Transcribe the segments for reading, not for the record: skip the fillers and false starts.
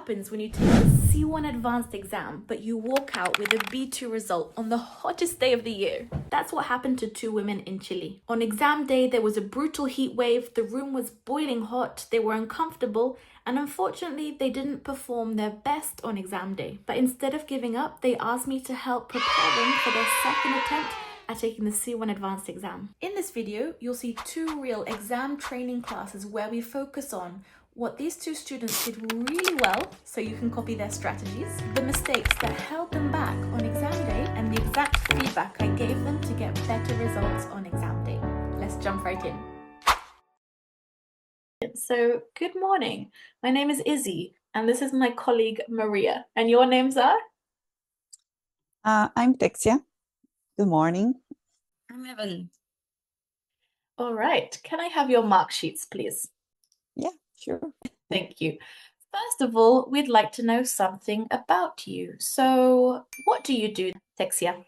happens when you take a C1 advanced exam, but you walk out with a B2 result on the hottest day of the year? That's what happened to two women in Chile. On exam day, there was a brutal heat wave, the room was boiling hot, they were uncomfortable, and unfortunately, they didn't perform their best on exam day. But instead of giving up, they asked me to help prepare them for their second attempt at taking the C1 advanced exam. In this video, you'll see two real exam training classes where we focus on what these two students did really well, so you can copy their strategies, the mistakes that held them back on exam day, and the exact feedback I gave them to get better results on exam day. Let's jump right in. So, good morning. My name is Izzy, and this is my colleague Maria. And your names are? I'm Texia. Good morning. I'm Evelyn. All right. Can I have your mark sheets, please? Yeah, sure. Thank you. First of all, we'd like to know something about you. So, what do you do, Texia?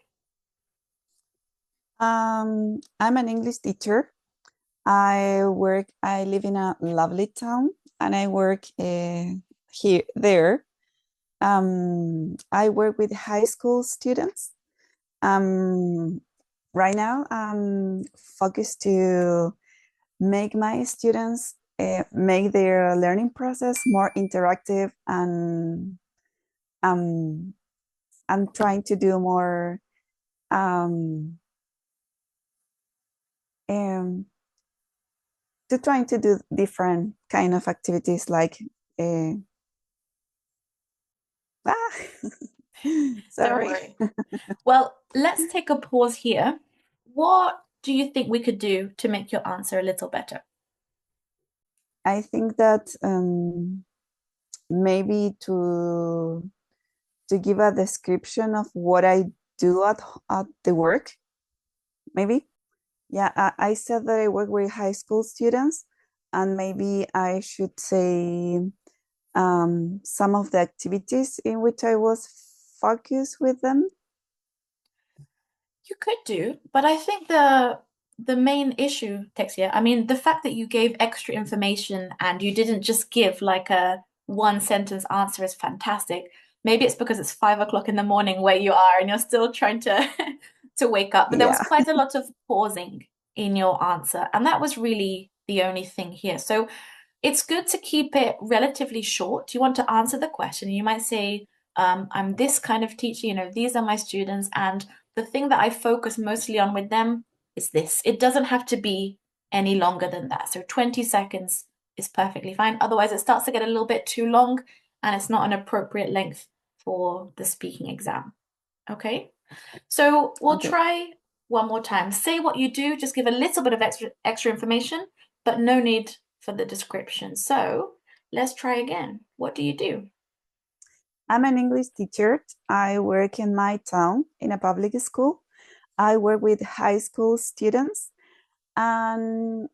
I'm an English teacher. I live in a lovely town and I work there. I work with high school students. Right now, I'm focused to make my students make their learning process more interactive, and I'm trying to do more trying to do different kind of activities like sorry. Don't worry. Well, let's take a pause here. What do you think we could do to make your answer a little better? I think that maybe to give a description of what I do at the work, maybe. Yeah, I said that I work with high school students, and maybe I should say some of the activities in which I was focused with them. You could do, but I think the main issue, Texia, I mean, the fact that you gave extra information and you didn't just give like a one sentence answer is fantastic. Maybe it's because it's 5 o'clock in the morning where you are and you're still trying to to wake up. But there was Yeah. quite a lot of pausing in your answer, and that was really the only thing here. So it's good to keep it relatively short. You want to answer the question. You might say, I'm this kind of teacher, these are my students, and the thing that I focus mostly on with them is this. It doesn't have to be any longer than that. So 20 seconds is perfectly fine. Otherwise, it starts to get a little bit too long and it's not an appropriate length for the speaking exam. Okay? So we'll Okay. try one more time. Say what you do, just give a little bit of extra information, but no need for the description. So let's try again. What do you do? I'm an English teacher. I work in my town in a public school. I work with high school students, and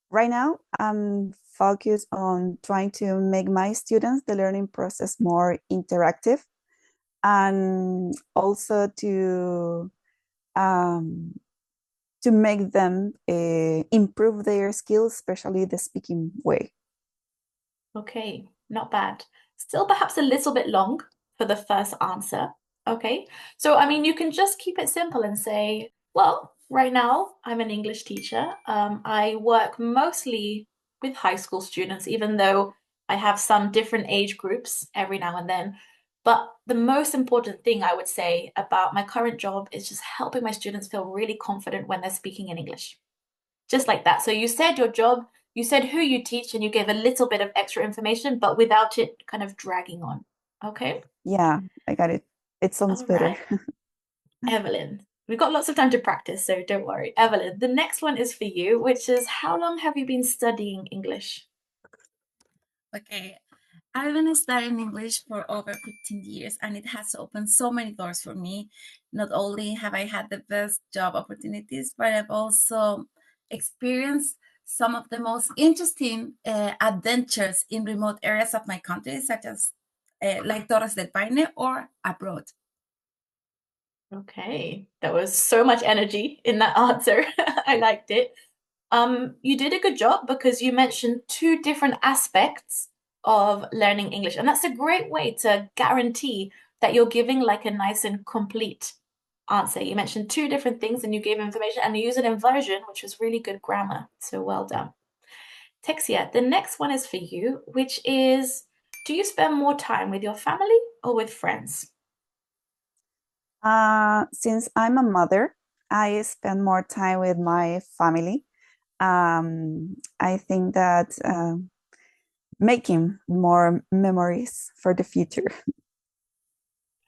right now I'm focused on trying to make my students the learning process more interactive, and also to make them improve their skills, especially the speaking way. Okay, not bad. Still perhaps a little bit long for the first answer. Okay, so I mean, you can just keep it simple and say, well, right now I'm an English teacher. I work mostly with high school students, even though I have some different age groups every now and then. But the most important thing I would say about my current job is just helping my students feel really confident when they're speaking in English. Just like that. So you said your job, you said who you teach, and you gave a little bit of extra information, but without it kind of dragging on. Okay? Yeah, I got it. It sounds All better. right. Evelyn, we've got lots of time to practice, so don't worry. Evelyn, the next one is for you, which is how long have you been studying English? Okay, I've been studying English for over 15 years, and it has opened so many doors for me. Not only have I had the best job opportunities, but I've also experienced some of the most interesting adventures in remote areas of my country, such as like Torres del Paine or abroad. Okay, there was so much energy in that answer. I liked it. You did a good job because you mentioned two different aspects of learning English. And that's a great way to guarantee that you're giving like a nice and complete answer. You mentioned two different things and you gave information and you use an inversion, which was really good grammar. So well done. Texia, the next one is for you, which is, do you spend more time with your family or with friends? Since I'm a mother, I spend more time with my family. I think that making more memories for the future.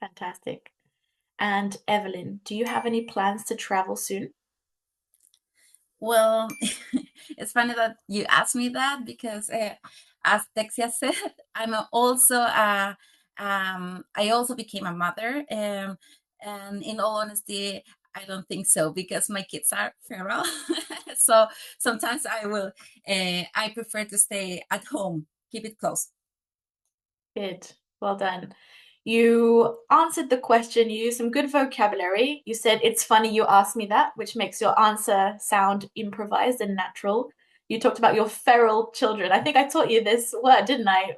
Fantastic. And Evelyn, do you have any plans to travel soon? Well, it's funny that you asked me that because, as Texia said, I also became a mother, and in all honesty, I don't think so because my kids are feral. So sometimes I prefer to stay at home, keep it close. Good. Well done. You answered the question. You used some good vocabulary. You said, it's funny you asked me that, which makes your answer sound improvised and natural. You talked about your feral children. I think I taught you this word, didn't I,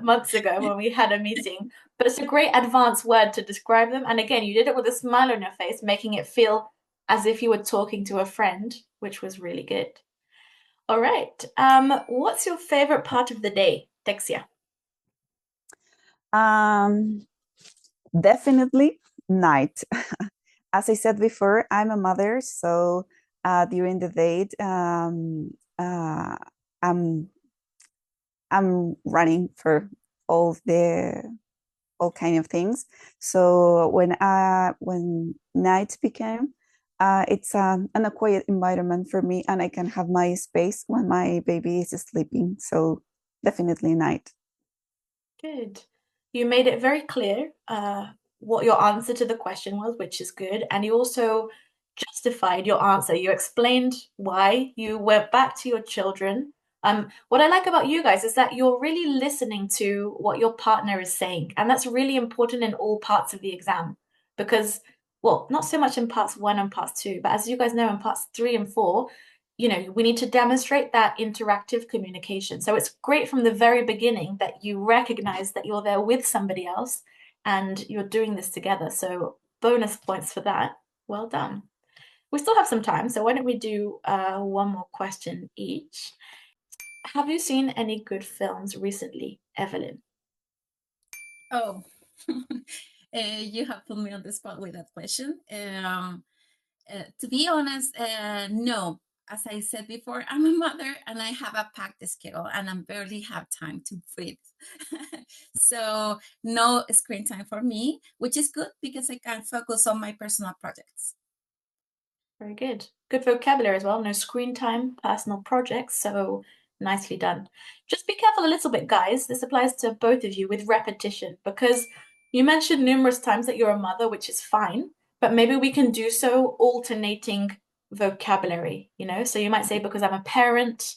months ago when we had a meeting. But it's a great advanced word to describe them. And again, you did it with a smile on your face, making it feel as if you were talking to a friend, which was really good. All right. What's your favorite part of the day, Texia? Um, Definitely night. As I said before, I'm a mother, so during the day, I'm I'm running for all the all kind of things. So when night became, it's an quiet environment for me, and I can have my space when my baby is sleeping. So definitely night. Good. You made it very clear what your answer to the question was, which is good. And you also justified your answer. You explained why you went back to your children. What I like about you guys is that you're really listening to what your partner is saying. And that's really important in all parts of the exam because, well, not so much in parts one and parts two, but as you guys know, in parts three and four, we need to demonstrate that interactive communication. So it's great from the very beginning that you recognize that you're there with somebody else and you're doing this together. So bonus points for that. Well done. We still have some time, so why don't we do one more question each? Have you seen any good films recently, Evelyn? Oh, you have put me on the spot with that question. To be honest, no. As I said before, I'm a mother and I have a packed schedule and I barely have time to breathe. So, no screen time for me, which is good because I can focus on my personal projects. Very good. Good vocabulary as well. No screen time, personal projects. So nicely done. Just be careful a little bit, guys. This applies to both of you with repetition because you mentioned numerous times that you're a mother, which is fine, but maybe we can do so alternating vocabulary, So you might say, because I'm a parent,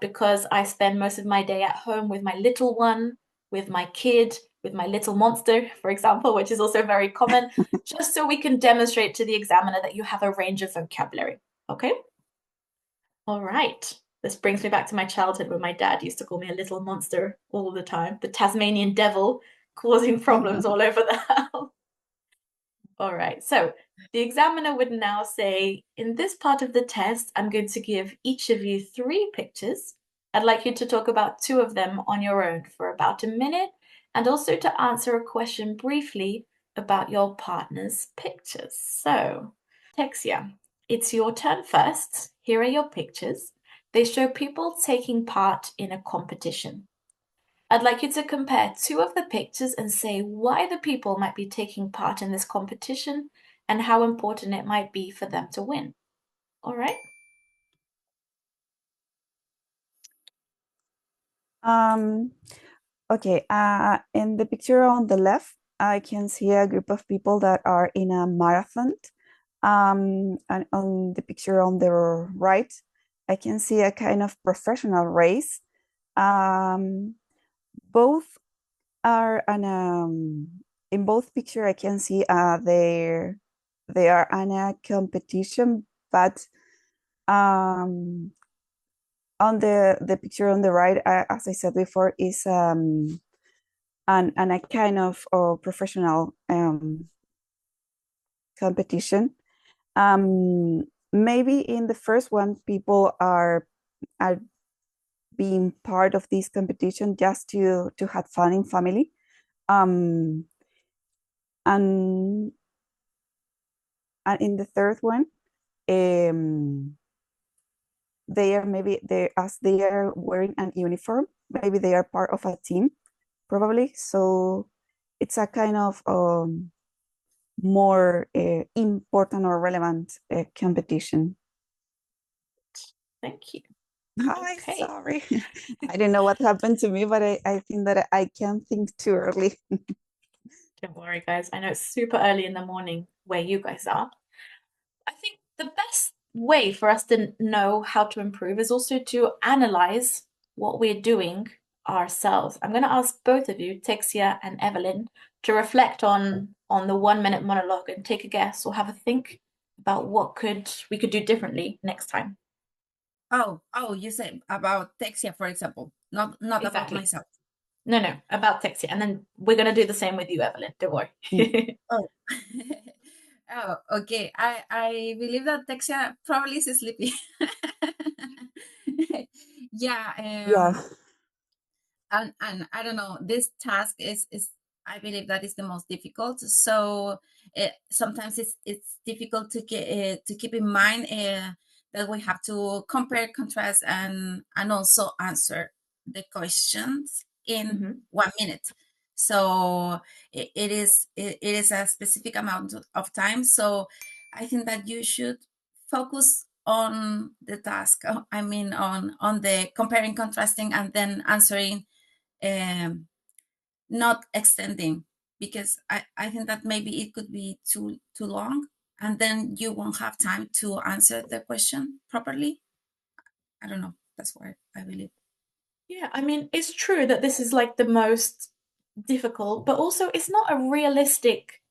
because I spend most of my day at home with my little one, with my kid, with my little monster, for example, which is also very common just so we can demonstrate to the examiner that you have a range of vocabulary. Okay? All right. This brings me back to my childhood when my dad used to call me a little monster all the time, the Tasmanian devil, causing problems all over the house. All right. So the examiner would now say, in this part of the test, I'm going to give each of you three pictures. I'd like you to talk about two of them on your own for about a minute and also to answer a question briefly about your partner's pictures. So, Texia, it's your turn first. Here are your pictures. They show people taking part in a competition. I'd like you to compare two of the pictures and say why the people might be taking part in this competition and how important it might be for them to win. All right? Um, okay, in the picture on the left, I can see a group of people that are in a marathon. And on the picture on the right, I can see a kind of professional race. Um, Both are in both picture I can see they are in a competition, but um, on the picture on the right, as I said before, is a kind of professional competition. Maybe in the first one, people are being part of this competition just to have fun in family. Um, and and in the third one, they are maybe they are wearing an uniform. Maybe they are part of a team, probably. So it's a kind of more important or relevant competition. Thank you. Hi, Okay. sorry. I don't know what happened to me, but I think that I can't think too early. Don't worry, guys. I know it's super early in the morning where you guys are. I think the best way for us to know how to improve is also to analyze what we're doing ourselves. I'm going to ask both of you, Texia and Evelyn, to reflect on the 1 minute monologue and take a guess or have a think about what we could do differently next time. Oh, you said about Texia, for example, not about Exactly. myself. No, about Texia. And then we're going to do the same with you, Evelyn. Don't worry. Oh. Oh, okay. I believe that Texia probably is sleepy. Yeah, Yeah. and I don't know, this task is I believe that is the most difficult. So sometimes it's difficult to keep in mind that we have to compare, contrast, and also answer the questions in Mhm. 1 minute. So it is a specific amount of time. So I think that you should focus on the task. I mean, on the comparing, contrasting, and then answering, not extending, because I think that maybe it could be too long, and then you won't have time to answer the question properly. I don't know. That's what I believe. Yeah, I mean, it's true that this is like the most difficult, but also it's not a realistic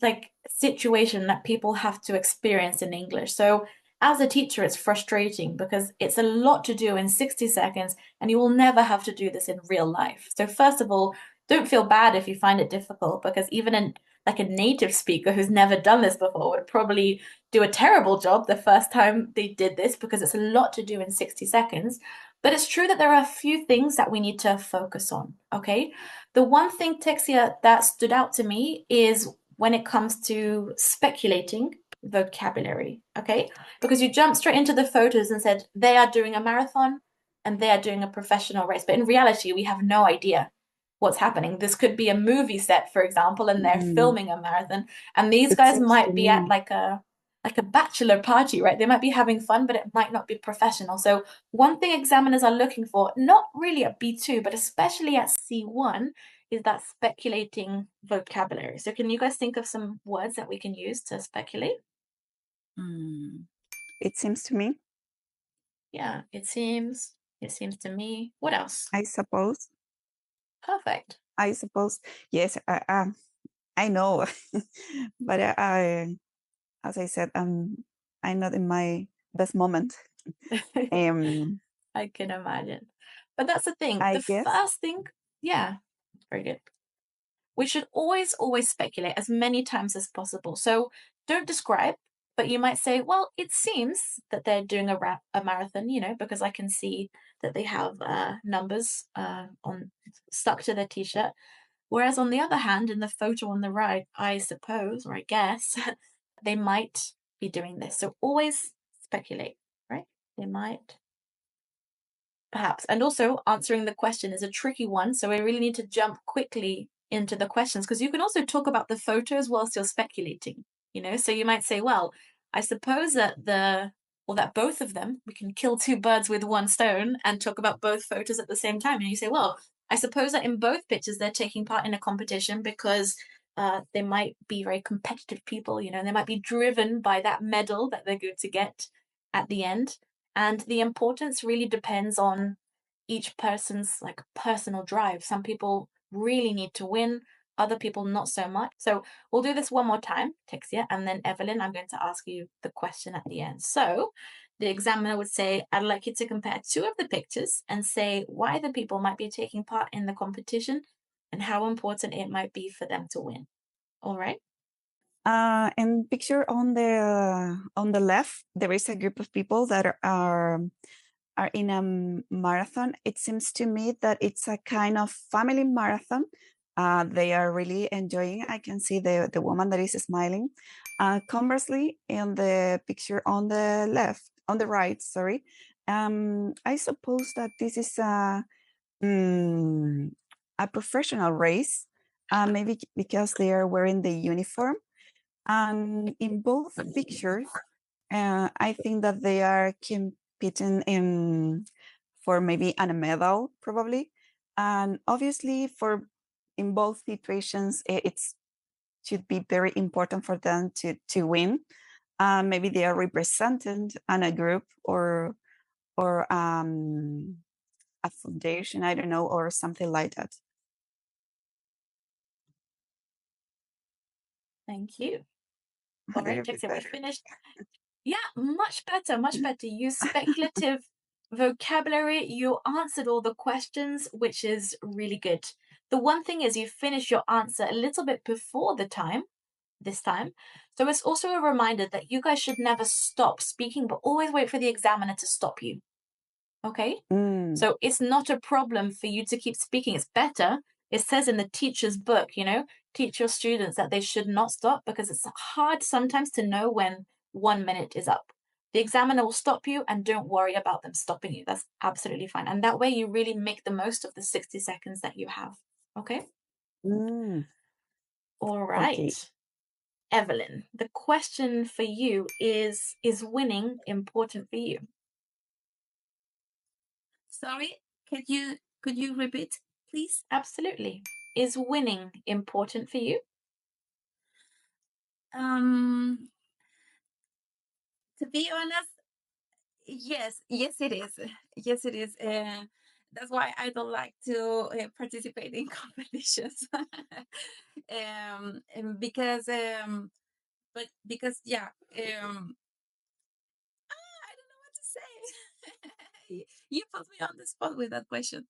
like situation that people have to experience in English. So as a teacher, it's frustrating because it's a lot to do in 60 seconds and you will never have to do this in real life. So first of all, don't feel bad if you find it difficult because even like a native speaker who's never done this before would probably do a terrible job the first time they did this because it's a lot to do in 60 seconds. But it's true that there are a few things that we need to focus on, okay? The one thing, Texia, that stood out to me is when it comes to speculating vocabulary, okay? Because you jumped straight into the photos and said they are doing a marathon and they are doing a professional race. But in reality, we have no idea what's happening. This could be a movie set, for example, and they're filming a marathon. And these It guys seems to might be at me. like a bachelor party, right? They might be having fun, but it might not be professional. So one thing examiners are looking for, not really at B2, but especially at C1, is that speculating vocabulary. So can you guys think of some words that we can use to speculate? It seems to me. Yeah, it seems to me. What else? I suppose. Perfect. I suppose. Yes. I know, but as I said, I'm not in my best moment. Um, I can imagine. But that's the thing. I The guess. first thing, yeah, very good. We should always speculate as many times as possible. So don't describe, but you might say, well, it seems that they're doing a marathon, because I can see that they have numbers on stuck to their t-shirt. Whereas on the other hand, in the photo on the right, I suppose, or I guess, they might be doing this. So always speculate, right? They might. Perhaps. And also, answering the question is a tricky one. So we really need to jump quickly into the questions because you can also talk about the photos whilst you're speculating, So you might say, well, I suppose that that both of them, we can kill two birds with one stone and talk about both photos at the same time. And you say, well, I suppose that in both pictures they're taking part in a competition because they might be very competitive people, and they might be driven by that medal that they're going to get at the end. And the importance really depends on each person's like personal drive. Some people really need to win, other people not so much. So we'll do this one more time, Texia, and then Evelyn, I'm going to ask you the question at the end. So The examiner would say, I'd like you to compare two of the pictures and say why the people might be taking part in the competition and how important it might be for them to win. All right? And picture on the left, there is a group of people that are in a marathon. It seems to me that it's a kind of family marathon. They are really enjoying. I can see the woman that is smiling. Conversely, in the picture on the left, on the right, sorry, I suppose that this is a professional race, maybe because they are wearing the uniform. And in both pictures, I think that they are competing for maybe a medal, probably. And obviously, in both situations, it should be very important for them to win. Maybe they are represented in a group or a foundation, I don't know, or something like that. Thank you. A All right, little bit Texia, we better. finished. Yeah, much better, much better. Use speculative vocabulary. You answered all the questions, which is really good. The one thing is you finished your answer a little bit before the time, this time. So it's also a reminder that you guys should never stop speaking, but always wait for the examiner to stop you. Okay? So it's not a problem for you to keep speaking. It's better. It says in the teacher's book, teach your students that they should not stop because it's hard sometimes to know when 1 minute is up. The examiner will stop you and don't worry about them stopping you. That's absolutely fine. And that way you really make the most of the 60 seconds that you have. Okay? All right. Okay. Evelyn, the question for you is winning important for you? Sorry, could you repeat, please? Absolutely. Is winning important for you? To be honest, yes, it is. Yes, it is. That's why I don't like to participate in competitions. Because yeah, I don't know what to say. You put me on the spot with that question.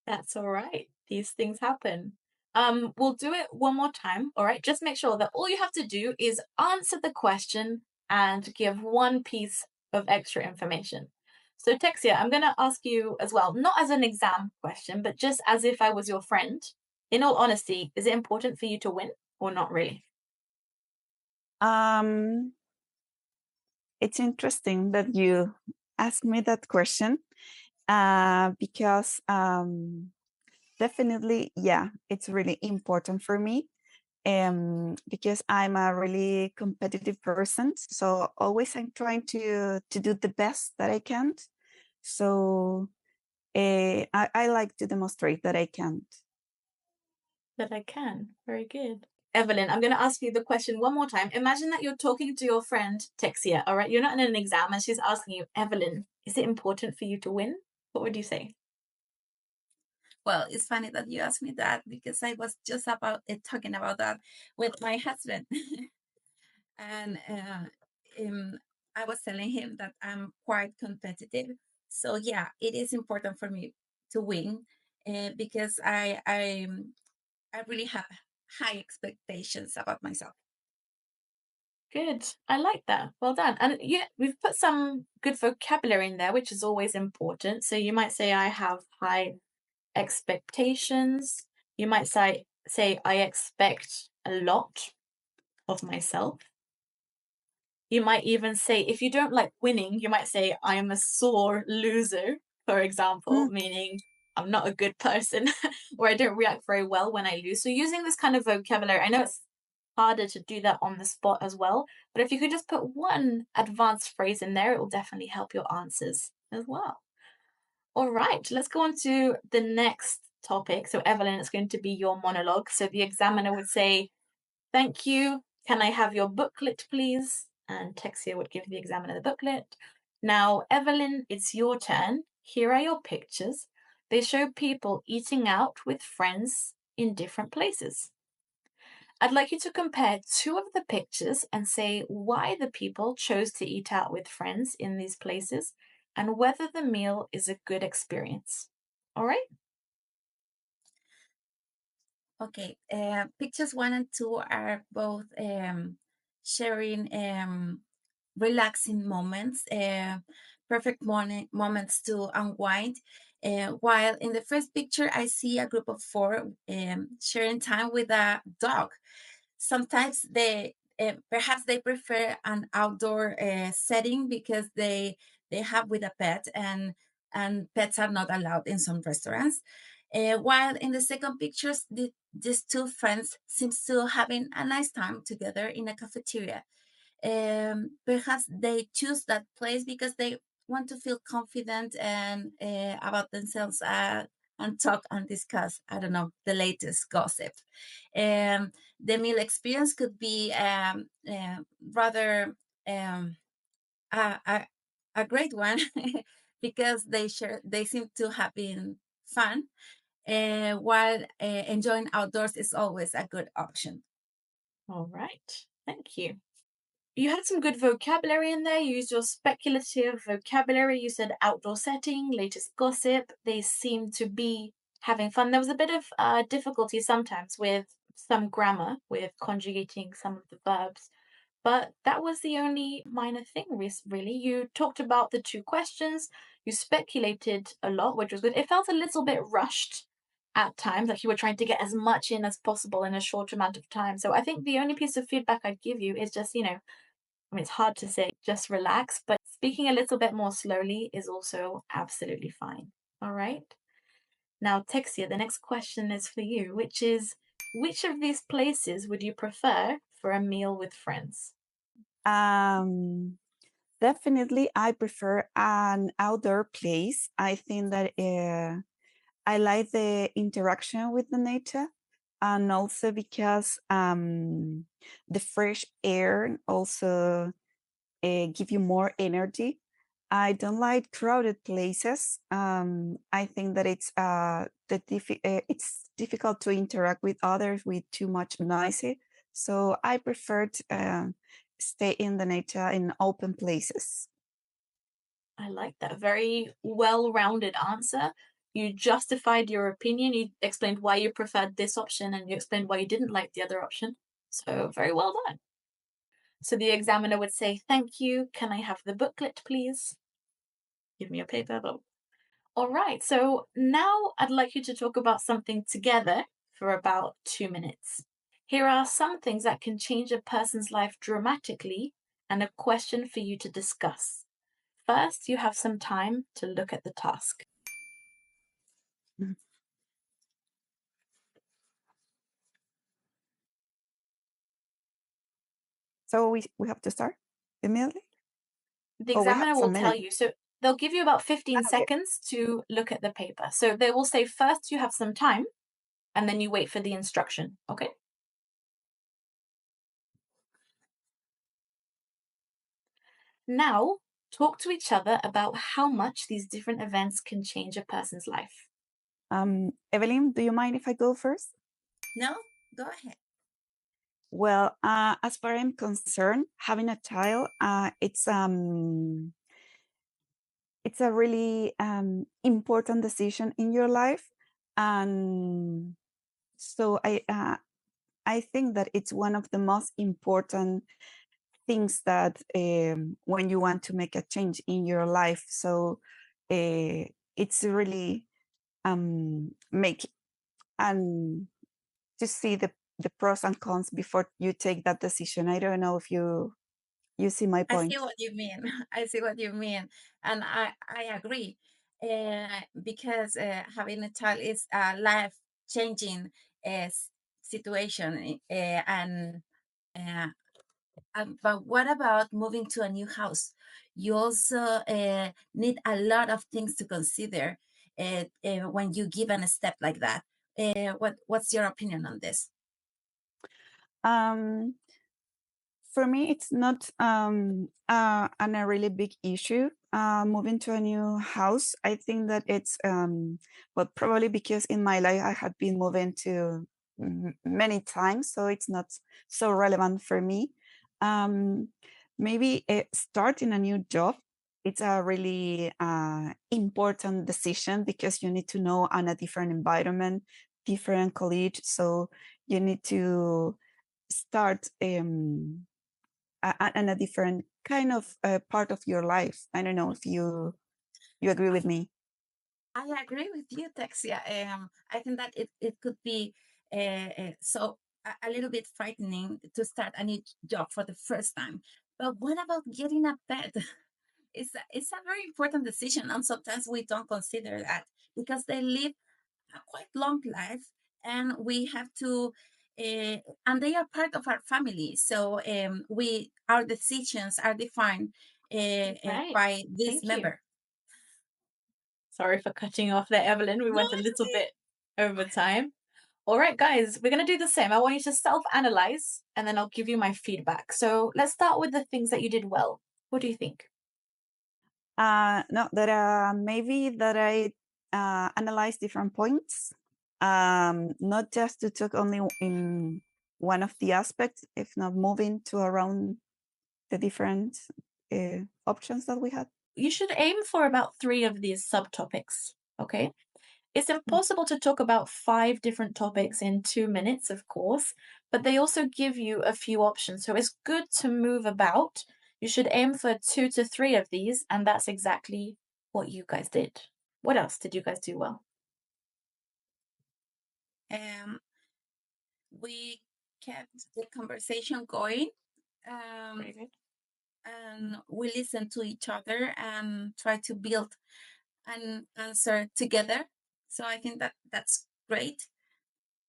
That's all right. These things happen. We'll do it one more time. All right. Just make sure that all you have to do is answer the question and give one piece of extra information. So, Texia, I'm going to ask you as well, not as an exam question, but just as if I was your friend. In all honesty, is it important for you to win or not really? It's interesting that you asked me that question because definitely, yeah, it's really important for me because I'm a really competitive person. So always I'm trying to do the best that I can. So I like to demonstrate that I can. That I can. Very good. Evelyn, I'm going to ask you the question one more time. Imagine that you're talking to your friend, Texia, all right? You're not in an exam and she's asking you, Evelyn, is it important for you to win? What would you say? Well, it's funny that you asked me that because I was just talking about that with my husband. And I was telling him that I'm quite competitive. So yeah, it is important for me to win because I really have high expectations about myself. Good. I like that. Well done. And yeah, we've put some good vocabulary in there, which is always important. So you might say, I have high expectations. You might say I expect a lot of myself. You might even say, if you don't like winning, you might say, I am a sore loser, for example, meaning I'm not a good person or I don't react very well when I lose. So using this kind of vocabulary, I know it's harder to do that on the spot as well, but if you could just put one advanced phrase in there, it will definitely help your answers as well. All right, let's go on to the next topic. So Evelyn, it's going to be your monologue. So the examiner would say, thank you. Can I have your booklet, please? And Texia would give the examiner the booklet. Now, Evelyn, it's your turn. Here are your pictures. They show people eating out with friends in different places. I'd like you to compare two of the pictures and say why the people chose to eat out with friends in these places and whether the meal is a good experience. All right? Okay, pictures 1 and 2 are both sharing relaxing moments, perfect morning moments to unwind. While in the first picture, I see a group of four sharing time with a dog. Sometimes they perhaps they prefer an outdoor setting because they have with a pet, and pets are not allowed in some restaurants. While in the second pictures, these two friends seems to having a nice time together in a cafeteria. Perhaps they choose that place because they want to feel confident and about themselves, and talk and discuss, I don't know, the latest gossip. The meal experience could be rather a, a, a great one because they seem to have been fun, while enjoying outdoors is always a good option. All right. Thank you. You had some good vocabulary in there. You used your speculative vocabulary. You said outdoor setting, latest gossip. They seem to be having fun. There was a bit of difficulty sometimes with some grammar, with conjugating some of the verbs, but that was the only minor thing, really. You talked about the two questions. You speculated a lot, which was good. It felt a little bit rushed at times, like you were trying to get as much in as possible in a short amount of time. So I think the only piece of feedback I'd give you is just, I mean, it's hard to say, just relax, but speaking a little bit more slowly is also absolutely fine. All right. Now, Texia, the next question is for you, which is which of these places would you prefer for a meal with friends? Definitely, I prefer an outdoor place. I think that I like the interaction with the nature, and also because the fresh air also give you more energy. I don't like crowded places. I think that it's difficult to interact with others with too much noisy. So I prefer to stay in the nature in open places. I like that. Very well rounded answer. You justified your opinion. You explained why you preferred this option and you explained why you didn't like the other option. So, very well done. So, the examiner would say, "Thank you. Can I have the booklet, please? Give me a paper, though." All right. So, now I'd like you to talk about something together for about 2 minutes. Here are some things that can change a person's life dramatically and a question for you to discuss. First, you have some time to look at the task. Mhm. So we have to start immediately, The or we have examiner will some tell minutes. you. So they'll give you about 15 Okay. seconds to look at the paper. So they will say first you have some time and then you wait for the instruction. Okay? Now, talk to each other about how much these different events can change a person's life. Evelyn, do you mind if I go first? No, go ahead. Well, as far as I'm concerned, having a child, it's a really important decision in your life, and so I think that it's one of the most important things that when you want to make a change in your life. So it's really make and to see the pros and cons before you take that decision. I don't know if you see my I see point. what you mean. I see what you mean, and I agree, because having a child is a life changing situation, uh, but what about moving to a new house? You also need a lot of things to consider when you give a step like that. What's your opinion on this? Um, for me, it's not a really big issue. Moving to a new house, I think that it's well, probably because in my life I had been moving to many times, so it's not so relevant for me. Maybe starting a new job, it's a really important decision because you need to know on a different environment, different colleagues, so you need to start and a different kind of part of your life. I don't know if you agree with me. I agree with you, Texia. I think that it could be a little bit frightening to start a new job for the first time. But what about getting a pet? It's a very important decision, and sometimes we don't consider that because they live a quite long life, and we have to. And they are part of our family, so our decisions are defined Right. by this Thank you. member. Sorry for cutting you off there, Evelyn. We No, went a it's little okay. bit over time. All right, guys, we're going to do the same. I want you to self-analyze and then I'll give you my feedback. So let's start with the things that you did well. What do you think? No, that maybe that I analyze different points, not just to talk only in one of the aspects, if not moving to around the different options that we had. You should aim for about 3 of these subtopics, okay? It's impossible to talk about 5 different topics in 2 minutes, of course, but they also give you a few options. So it's good to move about. You should aim for 2 to 3 of these, and that's exactly what you guys did. What else did you guys do well? Um, we kept the conversation going, Very good. and we listened to each other and try to build an answer together. So I think that that's great.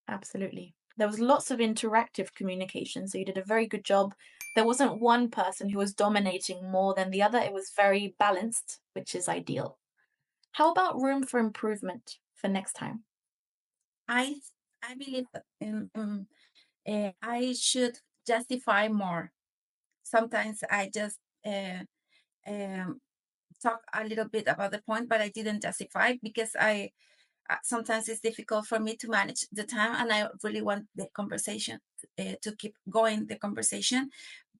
Absolutely. There was lots of interactive communication, so you did a very good job. There wasn't one person who was dominating more than the other. It was very balanced, which is ideal. How about room for improvement for next time? I I believe that I should justify more. Sometimes I just um, talk a little bit about the point, but I didn't justify because I sometimes it's difficult for me to manage the time, and I really want the conversation to keep going the conversation.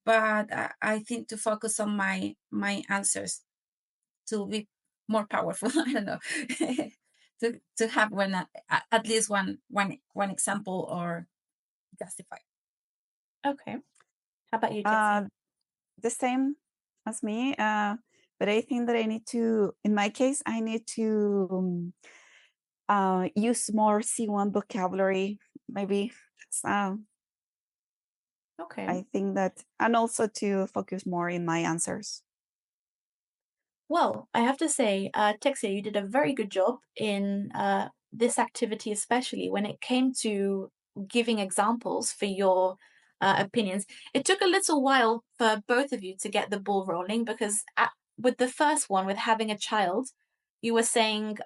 But I think to focus on my answers to be more powerful. I don't know. To have at least one example or justify. Okay. How about you, Texia? The same as me, but I think that I need to, in my case, I need to use more C1 vocabulary, maybe. Uh, Okay. I think that, and also to focus more in my answers. Well, I have to say, Texia, you did a very good job in this activity, especially when it came to giving examples for your opinions. It took a little while for both of you to get the ball rolling because with the first one, with having a child, you were saying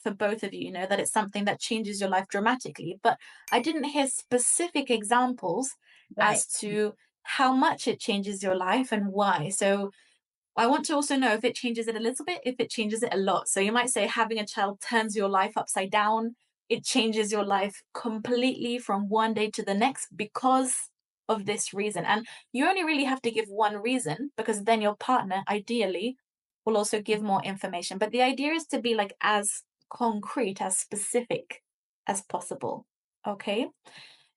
for both of you, you know, that it's something that changes your life dramatically. But I didn't hear specific examples Right. as to how much it changes your life and why. So I want to also know if it changes it a little bit, if it changes it a lot. So you might say having a child turns your life upside down. It changes your life completely from one day to the next because of this reason. And you only really have to give one reason because then your partner, ideally, will also give more information. But the idea is to be like as concrete, as specific as possible. Okay.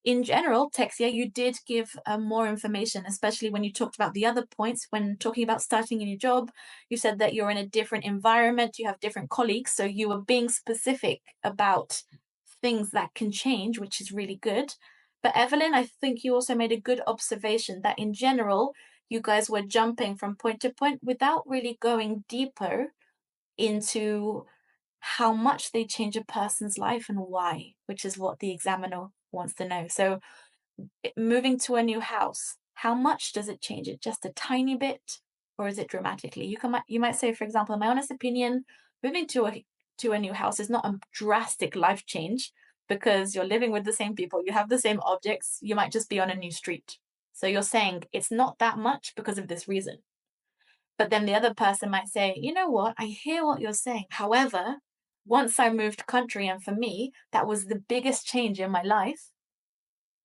In general, Texia, you did give more information, especially when you talked about the other points. When talking about starting a new job, you said that you're in a different environment, you have different colleagues, so you were being specific about things that can change, which is really good. But Evelyn, I think you also made a good observation that in general, you guys were jumping from point to point without really going deeper into how much they change a person's life and why, which is what the examiner wants to know. So moving to a new house, how much does it change it? Just a tiny bit, or is it dramatically? You might say, for example, in my honest opinion, moving to a new house is not a drastic life change because you're living with the same people, you have the same objects, you might just be on a new street. So you're saying it's not that much because of this reason. But then the other person might say, you know what, I hear what you're saying. However, once I moved country, and for me, that was the biggest change in my life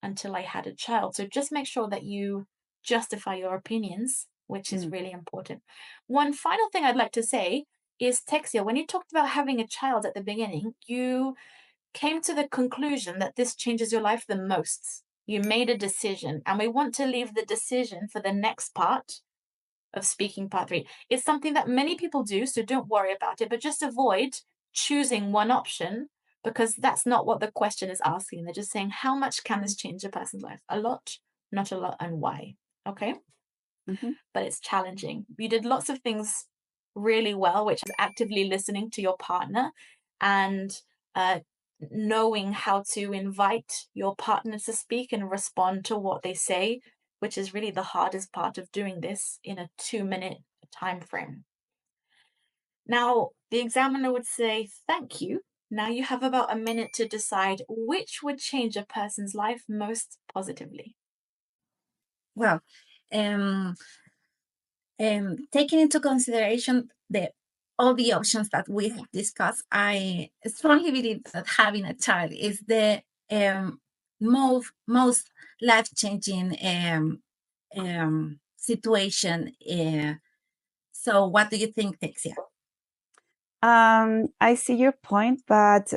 until I had a child. So just make sure that you justify your opinions, which is Mm. really important. One final thing I'd like to say is, Texia, when you talked about having a child at the beginning, you came to the conclusion that this changes your life the most. You made a decision, and we want to leave the decision for the next part of speaking part three. It's something that many people do, so don't worry about it, but just avoid choosing one option because that's not what the question is asking. They're just saying, how much can this change a person's life? A lot, not a lot, and why? Okay. Mhm. But it's challenging. You did lots of things really well, which is actively listening to your partner and knowing how to invite your partner to speak and respond to what they say, which is really the hardest part of doing this in a 2-minute time frame. Now, the examiner would say, thank you. Now you have about a minute to decide which would change a person's life most positively. Well, taking into consideration all the options that we have discussed, I strongly believe that having a child is the most life-changing situation. So what do you think, Texia? I see your point, but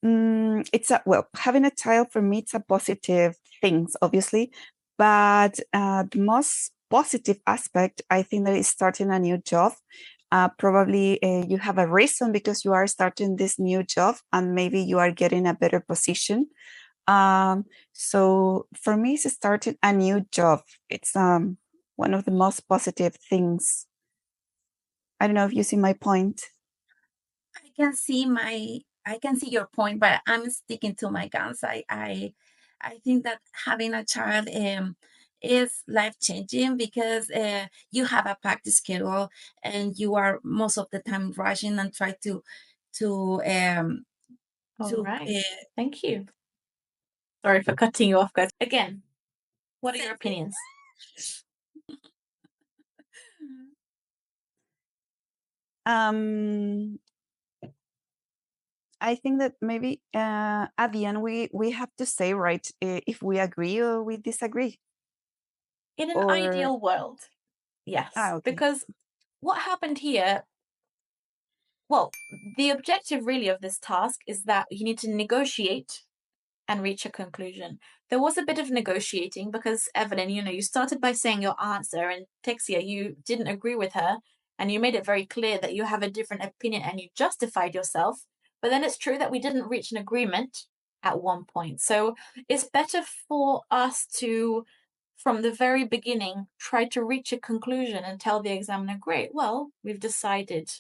having a child for me, it's a positive thing, obviously. But the most positive aspect, I think, that is starting a new job. Probably you have a reason because you are starting this new job, and maybe you are getting a better position. So for me, it's starting a new job. It's one of the most positive things. I don't know if you see my point. I can see your point, but I'm sticking to my guns. I think that having a child is life changing because you have a practice schedule and you are most of the time rushing and try to All to right. Thank you. Sorry for cutting you off, guys. Again, what are your opinions? I think that maybe at the end we have to say, right, if we agree or we disagree. In an Or ideal world, yes. okay. Because what happened here, well, the objective really of this task is that you need to negotiate and reach a conclusion. There was a bit of negotiating because, Evelyn, you started by saying your answer, and Texia, you didn't agree with her, and you made it very clear that you have a different opinion and you justified yourself. But then it's true that we didn't reach an agreement at one point. So it's better for us to, from the very beginning, try to reach a conclusion and tell the examiner, great, well, we've decided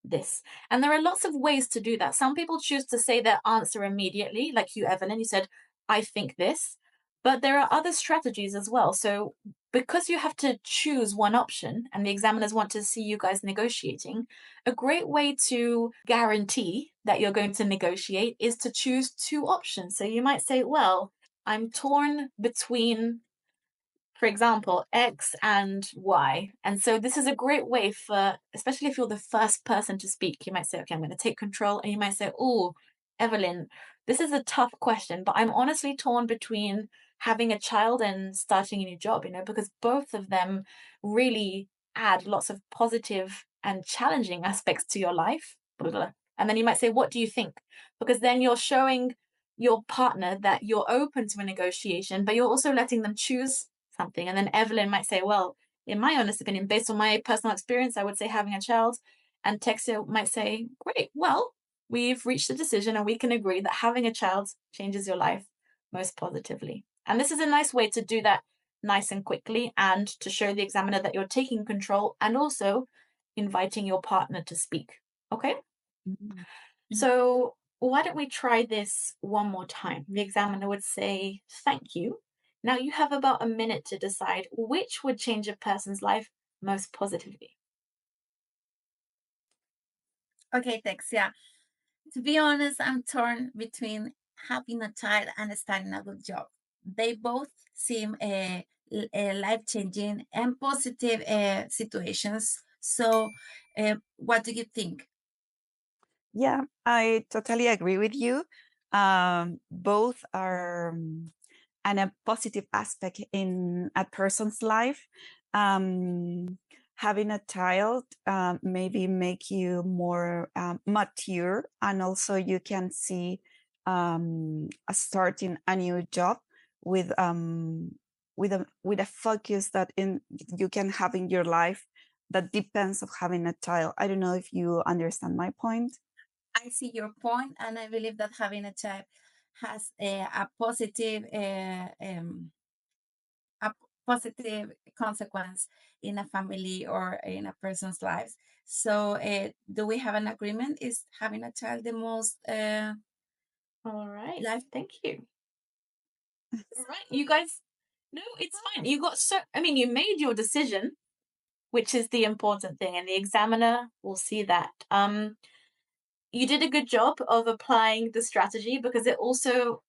this. And there are lots of ways to do that. Some people choose to say their answer immediately, like you, Evelyn. You said, I think this. But there are other strategies as well. So because you have to choose one option and the examiners want to see you guys negotiating, a great way to guarantee that you're going to negotiate is to choose two options. So you might say, well, I'm torn between, for example, X and Y. And so this is a great way for, especially if you're the first person to speak, you might say, okay, I'm going to take control. And you might say, oh, Evelyn, this is a tough question, but I'm honestly torn between having a child and starting a new job, because both of them really add lots of positive and challenging aspects to your life. Blah, blah, blah. And then you might say, what do you think? Because then you're showing your partner that you're open to a negotiation, but you're also letting them choose something. And then Evelyn might say, well, in my honest opinion, based on my personal experience, I would say having a child. And Texia might say, great, well, we've reached a decision and we can agree that having a child changes your life most positively. And this is a nice way to do that nice and quickly and to show the examiner that you're taking control and also inviting your partner to speak. Okay? Mhm. So why don't we try this one more time? The examiner would say, thank you. Now you have about a minute to decide which would change a person's life most positively. Okay, Texia. To be honest, I'm torn between having a child and starting a good job. They both seem life changing and positive situations. So, what do you think? Yeah, I totally agree with you. Both are a positive aspect in a person's life. Um, Having a child maybe make you more mature, and also you can see starting a new job with with a focus that in you can have in your life that depends of having a child. I don't know if you understand my point. I see your point, and I believe that having a child has a positive a positive consequence in a family or in a person's lives. So, do we have an agreement? Is having a child the most All right. life? Thank you. All right. You guys, no, it's fine. You made your decision, which is the important thing, and the examiner will see that. You did a good job of applying the strategy because it also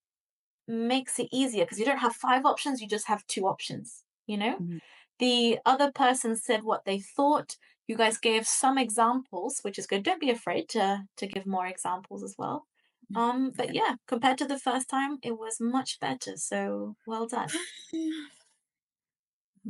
makes it easier because you don't have 5 options, you just have 2 options, you know? Mhm. The other person said what they thought. You guys gave some examples, which is good. Don't be afraid to give more examples as well. But yeah, compared to the first time, it was much better. So well done.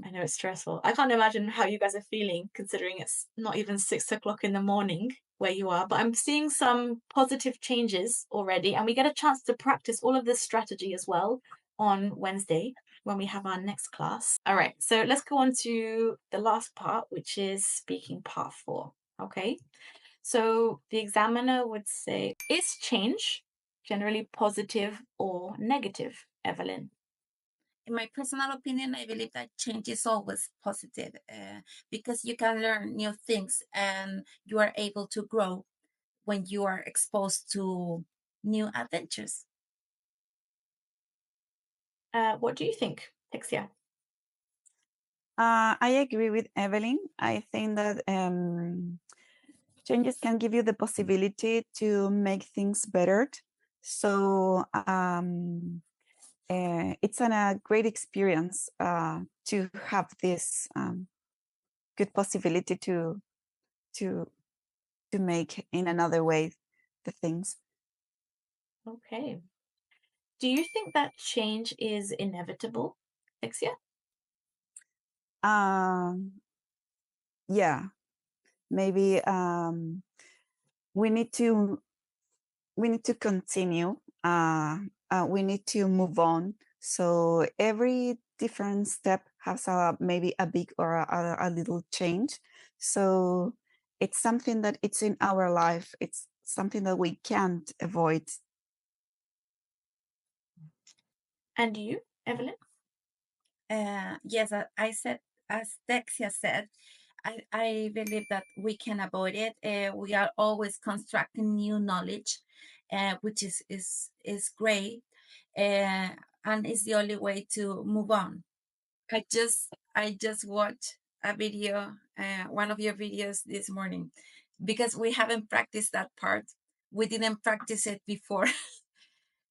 I know it's stressful. I can't imagine how you guys are feeling considering it's not even 6 o'clock in the morning where you are. But I'm seeing some positive changes already, and we get a chance to practice all of this strategy as well on Wednesday when we have our next class. All right, so let's go on to the last part, which is speaking part 4. Okay, so the examiner would say, is change generally positive or negative, Evelyn? In my personal opinion, I believe that change is always positive because you can learn new things and you are able to grow when you are exposed to new adventures. What do you think, Texia? I agree with Evelyn. I think that changes can give you the possibility to make things better. So it's a great experience to have this good possibility to to make in another way the things. Okay. Do you think that change is inevitable, Texia? Um, yeah, maybe we need to we need to continue. We need to move on. So every different step has maybe a big or a little change. So it's something that it's in our life. It's something that we can't avoid. And you, Evelyn? Yes, I said, as Texia said, I believe that we can avoid it. We are always constructing new knowledge, which is great, and it's the only way to move on. I just watched a video, one of your videos this morning, because we haven't practiced that part. We didn't practice it before,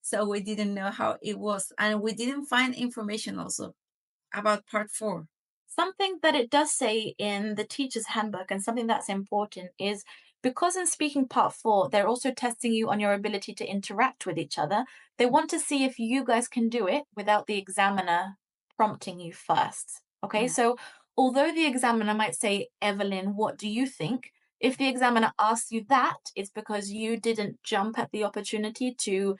so we didn't know how it was, and we didn't find information also about part 4. Something that it does say in the teacher's handbook, and something that's important, is because in speaking part 4, they're also testing you on your ability to interact with each other. They want to see if you guys can do it without the examiner prompting you first. Okay, so although the examiner might say, Evelyn, what do you think? If the examiner asks you that, it's because you didn't jump at the opportunity to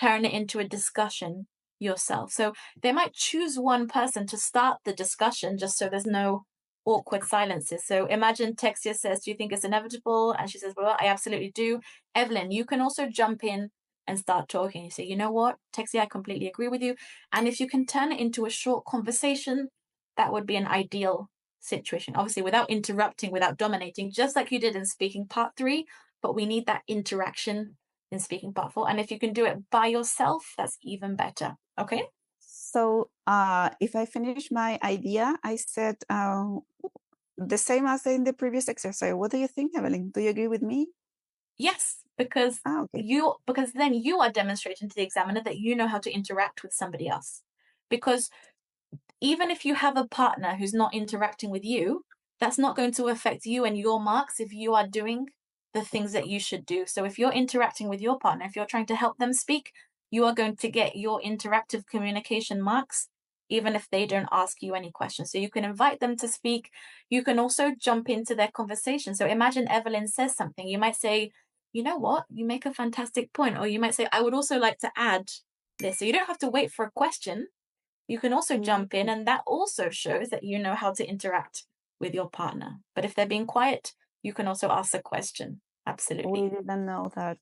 turn it into a discussion yourself. So they might choose one person to start the discussion just so there's no awkward silences. So imagine Texia says, do you think it's inevitable? And she says, well, I absolutely do. Evelyn, you can also jump in and start talking. You say, you know what, Texia, I completely agree with you. And if you can turn it into a short conversation, that would be an ideal situation. Obviously, without interrupting, without dominating, just like you did in speaking part 3, but we need that interaction in speaking part 4. And if you can do it by yourself, that's even better. Okay. So if I finish my idea, I said the same as in the previous exercise. What do you think, Evelyn? Do you agree with me? Yes, because Okay. because then you are demonstrating to the examiner that you know how to interact with somebody else. Because even if you have a partner who's not interacting with you, that's not going to affect you and your marks if you are doing the things that you should do. So if you're interacting with your partner, if you're trying to help them speak, you are going to get your interactive communication marks, even if they don't ask you any questions. So you can invite them to speak. You can also jump into their conversation. So imagine Evelyn says something. You might say, you know what, you make a fantastic point. Or you might say, I would also like to add this. So you don't have to wait for a question. You can also jump in, and that also shows that you know how to interact with your partner. But if they're being quiet, you can also ask a question. Absolutely. We didn't know that.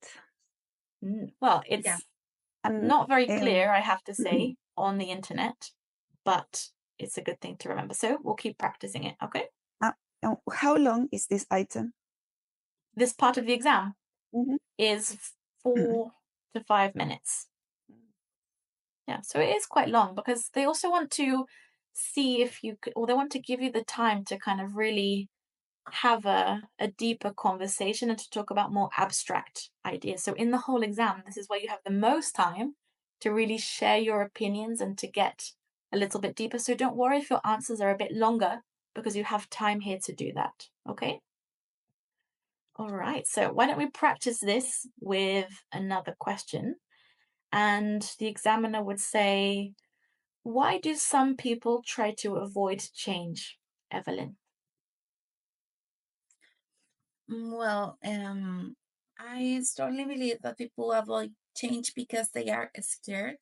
Well, it's Yeah. not very clear, I have to say, on the internet, but it's a good thing to remember. So we'll keep practicing it, okay? How long is this item? This part of the exam Mhm. is 4 to 5 minutes. Yeah, so it is quite long because they also want to see if you could, or they want to give you the time to kind of really have a deeper conversation and to talk about more abstract ideas. So in the whole exam, this is where you have the most time to really share your opinions and to get a little bit deeper. So don't worry if your answers are a bit longer because you have time here to do that. Okay? All right. So why don't we practice this with another question? And the examiner would say, why do some people try to avoid change, Evelyn? Well, I strongly believe that people avoid change because they are scared,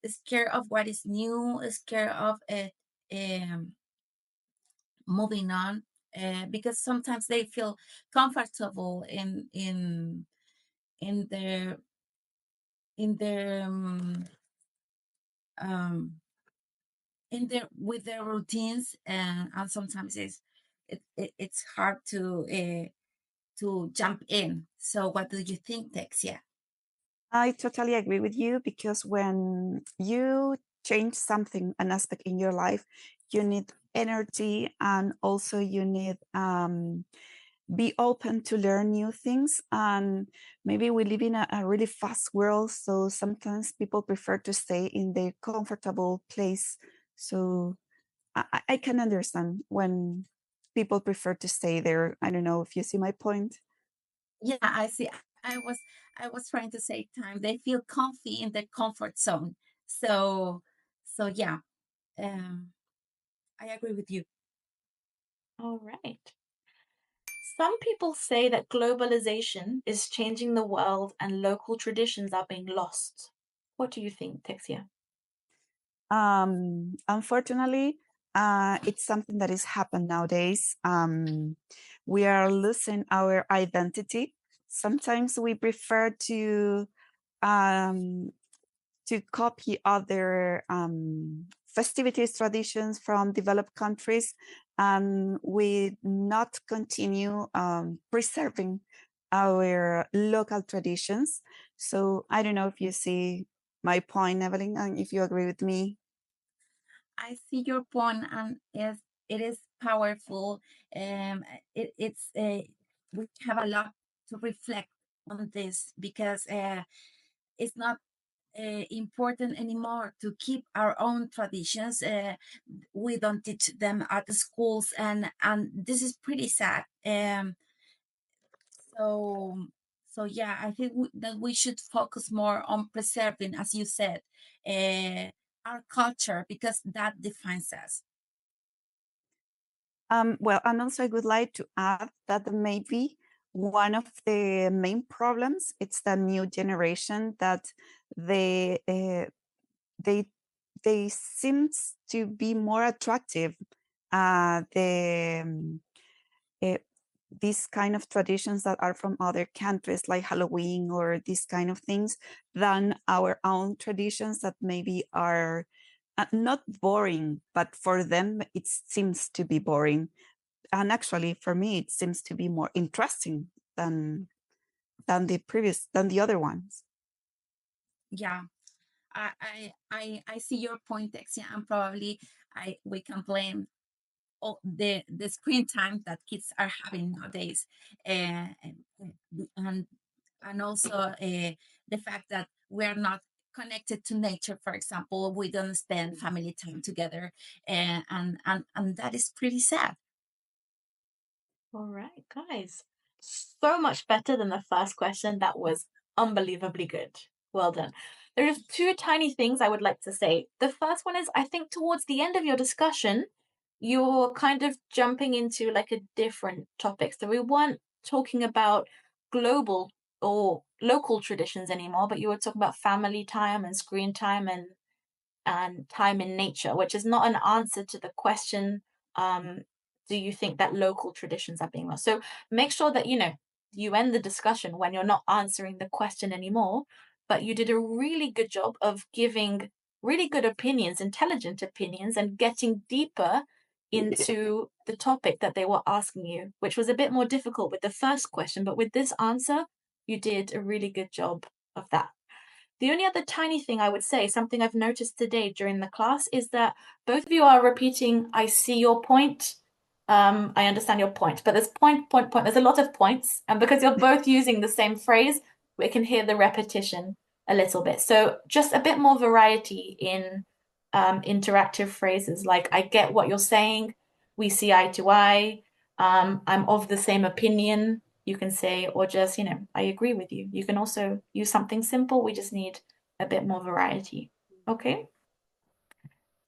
scared of what is new, scared of it moving on, because sometimes they feel comfortable in their in their um, in their with their routines, and sometimes it's hard to jump in. So what do you think, Texia? I totally agree with you because when you change something, an aspect in your life, you need energy and also you need be open to learn new things. And maybe we live in a really fast world, so sometimes people prefer to stay in their comfortable place. So I can understand when people prefer to stay there. I don't know if you see my point. Yeah, I see. I was trying to say time. They feel comfy in their comfort zone. So yeah, um, I agree with you. All right. Some people say that globalization is changing the world and local traditions are being lost. What do you think, Texia? Unfortunately, it's something that is happened nowadays. We are losing our identity. Sometimes we prefer um, to copy other festivities, traditions from developed countries, and we not continue preserving our local traditions. So I don't know if you see my point, Evelyn, and if you agree with me. I see your point, and it is powerful. It's we have a lot to reflect on this because it's not important anymore to keep our own traditions. We don't teach them at the schools, and this is pretty sad. So so yeah, I think that we should focus more on preserving, as you said, our culture because that defines us. Well, and also I would like to add that maybe one of the main problems it's the new generation that they they they seems to be more attractive. The uh, these kind of traditions that are from other countries like Halloween or these kind of things than our own traditions that maybe are not boring, but for them it seems to be boring. And actually, for me, it seems to be more interesting than the other ones. Yeah, I see your point, Texia, and probably I we can blame all the screen time that kids are having nowadays, uh, and and also the fact that we are not connected to nature. For example, we don't spend family time together, and that is pretty sad. All right, guys. so much better than the first question. That was unbelievably good. Well done. There are two tiny things I would like to say. The first one is I think towards the end of your discussion, you're kind of jumping into like a different topic. So we weren't talking about global or local traditions anymore, but you were talking about family time and screen time and time in nature, which is not an answer to the question, do you think that local traditions are being lost? So make sure that, you end the discussion when you're not answering the question anymore, but you did a really good job of giving really good opinions, intelligent opinions, and getting deeper into the topic that they were asking you, which was a bit more difficult with the first question. But with this answer, you did a really good job of that. The only other tiny thing I would say, something I've noticed today during the class, is that both of you are repeating, I see your point. I understand your point, but there's point. There's a lot of points. And because you're both using the same phrase, we can hear the repetition a little bit. So just a bit more variety in interactive phrases like, I get what you're saying, we see eye to eye, I'm of the same opinion, you can say, or just, I agree with you. You can also use something simple. We just need a bit more variety. Okay.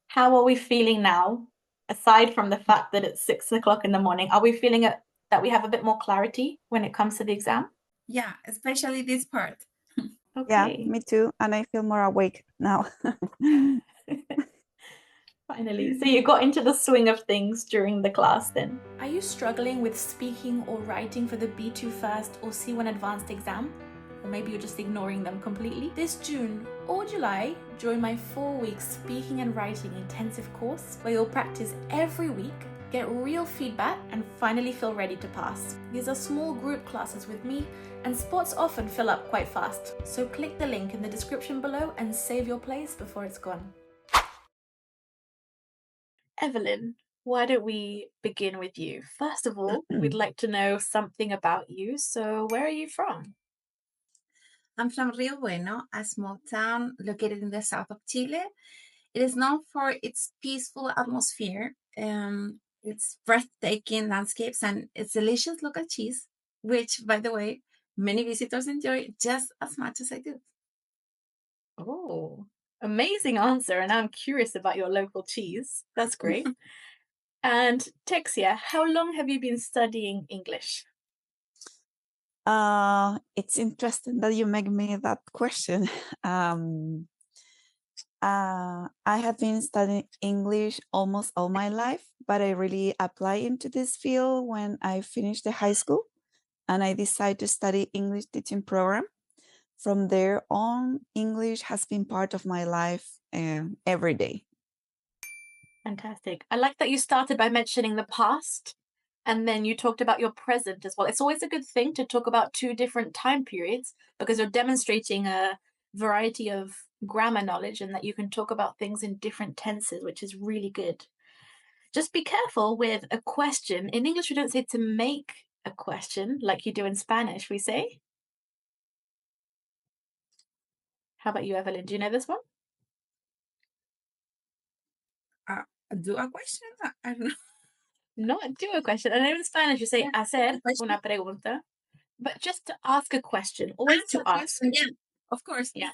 How are we feeling now? Aside from the fact that it's 6 o'clock in the morning, are we feeling that we have a bit more clarity when it comes to the exam? Yeah, especially this part. Yeah, Okay. me too. And I feel more awake now. Finally. So you got into the swing of things during the class then. Are you struggling with speaking or writing for the B2 first or C1 advanced exam? Or maybe you're just ignoring them completely? This June or July, join my 4-week speaking and writing intensive course where you'll practice every week, get real feedback, and finally feel ready to pass. These are small group classes with me, and spots often fill up quite fast. So click the link in the description below and save your place before it's gone. Evelyn, why don't we begin with you? First of all, we'd like to know something about you. So, where are you from? I'm from Rio Bueno, a small town located in the south of Chile. It is known for its peaceful atmosphere, its breathtaking landscapes, and its delicious local cheese, which, by the way, many visitors enjoy just as much as I do. Oh, amazing answer. And I'm curious about your local cheese. That's great. And Texia, how long have you been studying English? It's interesting that you make me that question. I have been studying English almost all my life, but I really apply into this field when I finished the high school and I decided to study English teaching program. From there on, English has been part of my life every day. Fantastic. I like that you started by mentioning the past and then you talked about your present as well. It's always a good thing to talk about two different time periods because you're demonstrating a variety of grammar knowledge and that you can talk about things in different tenses, which is really good. Just be careful with a question. In English, we don't say to make a question like you do in Spanish, we say. How about you, Evelyn? Do you know this one? Do a question? I don't know. Not do a question. I know in Spanish you say Yeah, hacer a question. una pregunta, but just to ask a question, always Ask to a ask. question. Yeah, of course. Yeah.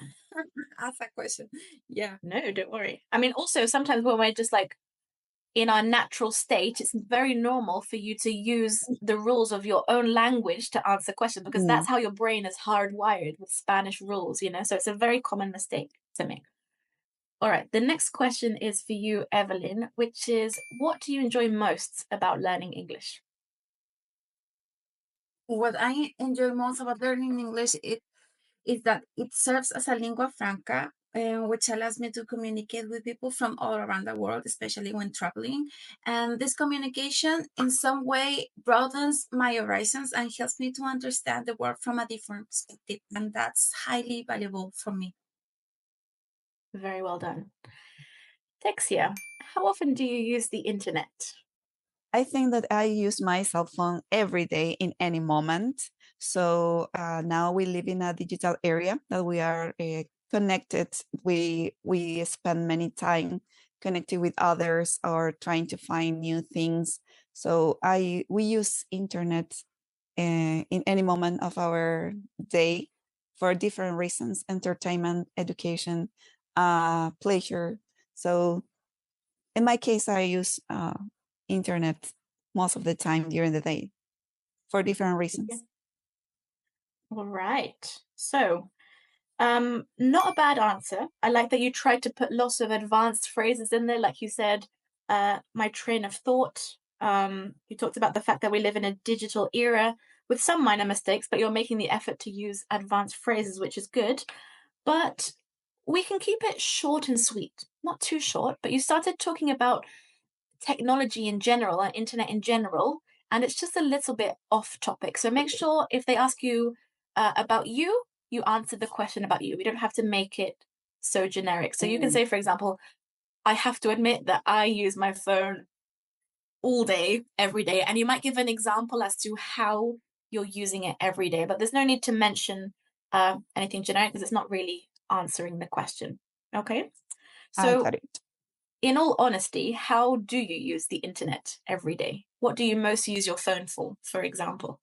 Ask a question. Yeah. No, don't worry. I mean, also sometimes when we're just like in our natural state, it's very normal for you to use the rules of your own language to answer questions because that's how your brain is hardwired with Spanish rules, So it's a very common mistake to make. All right, the next question is for you, Evelyn, which is what do you enjoy most about learning English? What I enjoy most about learning English is that it serves as a lingua franca, which allows me to communicate with people from all around the world, especially when traveling. And this communication, in some way, broadens my horizons and helps me to understand the world from a different perspective. And that's highly valuable for me. Very well done. Texia, how often do you use the internet? I think that I use my cell phone every day in any moment. So now we live in a digital area that we are connected. We spend many time connected with others or trying to find new things. So we use internet in any moment of our day for different reasons: entertainment, education, pleasure. So in my case, I use internet most of the time during the day for different reasons. All right. So, not a bad answer. I like that you tried to put lots of advanced phrases in there. Like you said, my train of thought. You talked about the fact that we live in a digital era with some minor mistakes, but you're making the effort to use advanced phrases, which is good. But we can keep it short and sweet, not too short. But you started talking about technology in general and internet in general, and it's just a little bit off topic. So make sure if they ask you about you, you answer the question about you. We don't have to make it so generic. So you can say, for example, I have to admit that I use my phone all day, every day. And you might give an example as to how you're using it every day, but there's no need to mention anything generic because it's not really answering the question. Okay. I So got it. in all honesty, how do you use the internet every day? What do you most use your phone for example?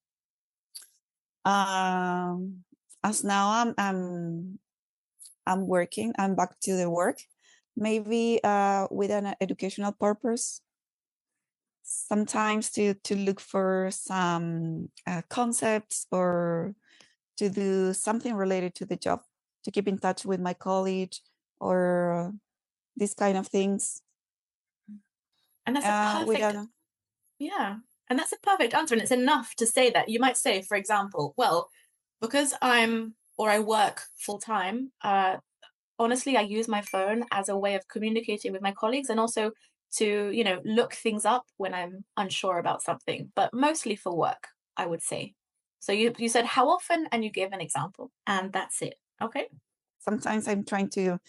As now I'm working. I'm back to the work, maybe with an educational purpose. Sometimes to look for some concepts or to do something related to the job, to keep in touch with my college or these kind of things. And that's a perfect yeah. And that's a perfect answer. And it's enough to say that. You might say, for example, well, because I work full time, honestly, I use my phone as a way of communicating with my colleagues and also to, look things up when I'm unsure about something, but mostly for work, I would say. So you said how often, and you gave an example, and that's it. Okay. Sometimes I'm trying to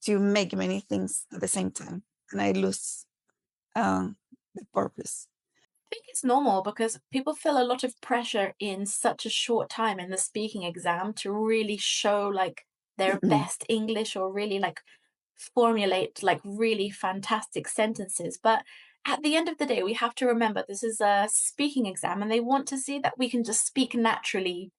make many things at the same time, and I lose the purpose. I think it's normal because people feel a lot of pressure in such a short time in the speaking exam to really show like their best English or really like formulate like really fantastic sentences. But at the end of the day, we have to remember this is a speaking exam and they want to see that we can just speak naturally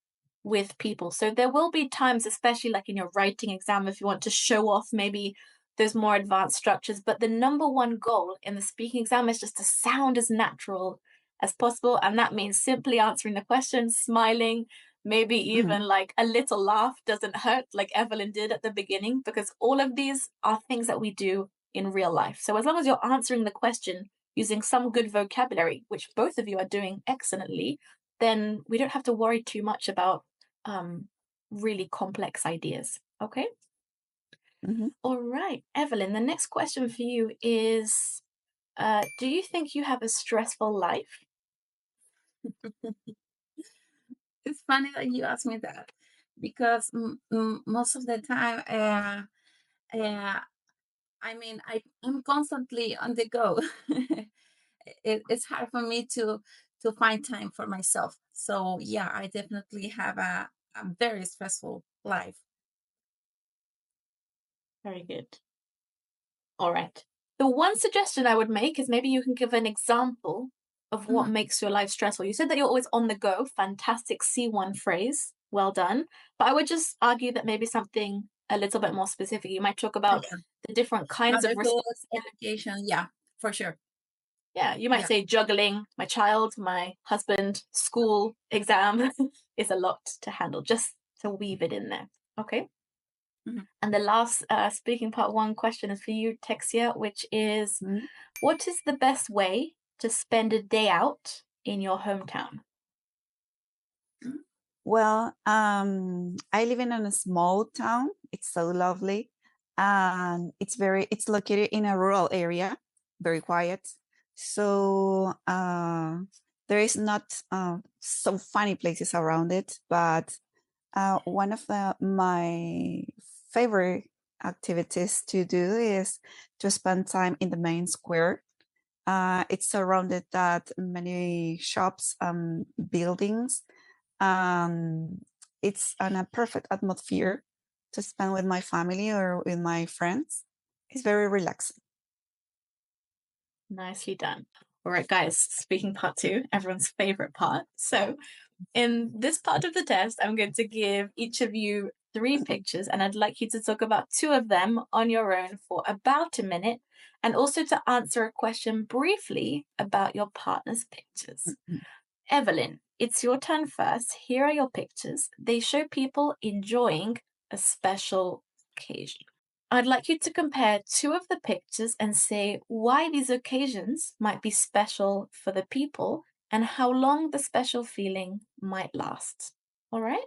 with people. So there will be times, especially like in your writing exam, if you want to show off maybe those more advanced structures. But the number one goal in the speaking exam is just to sound as natural as possible. And that means simply answering the question, smiling, maybe even like a little laugh doesn't hurt, like Evelyn did at the beginning, because all of these are things that we do in real life. So as long as you're answering the question using some good vocabulary, which both of you are doing excellently, then we don't have to worry too much about really complex ideas. Okay. All right, Evelyn, the next question for you is, do you think you have a stressful life? It's funny that you ask me that because most of the time, I'm constantly on the go. It's hard for me to find time for myself. So yeah, I definitely have a very stressful life. Very good. All right. The one suggestion I would make is maybe you can give an example of what makes your life stressful. You said that you're always on the go. Fantastic C1 phrase. Well done. But I would just argue that maybe something a little bit more specific. You might talk about the different kinds of education. Yeah, for sure. Yeah, you might say juggling, my child, my husband, school, exam is a lot to handle, just to weave it in there. Okay. And the last speaking part one question is for you, Texia, which is what is the best way to spend a day out in your hometown? Well, I live in a small town. It's so lovely, and it's located in a rural area, very quiet. So there is not so funny places around it, but one of my favorite activities to do is to spend time in the main square. It's surrounded that many shops and buildings. It's a perfect atmosphere to spend with my family or with my friends. It's very relaxing. Nicely done. All right, guys, speaking part 2, everyone's favorite part. So in this part of the test, I'm going to give each of you 3 pictures, and I'd like you to talk about 2 of them on your own for about a minute, and also to answer a question briefly about your partner's pictures. Evelyn, it's your turn first. Here are your pictures. They show people enjoying a special occasion. I'd like you to compare 2 of the pictures and say why these occasions might be special for the people and how long the special feeling might last. All right?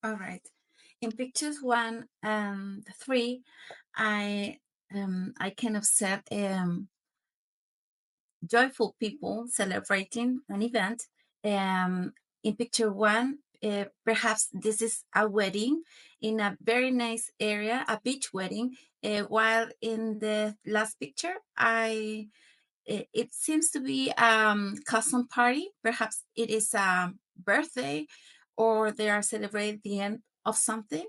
All right. In pictures 1 and 3, I can observe joyful people celebrating an event. In picture 1, perhaps this is a wedding in a very nice area, a beach wedding. While in the last picture, it seems to be custom party. Perhaps it is a birthday, or they are celebrating the end of something.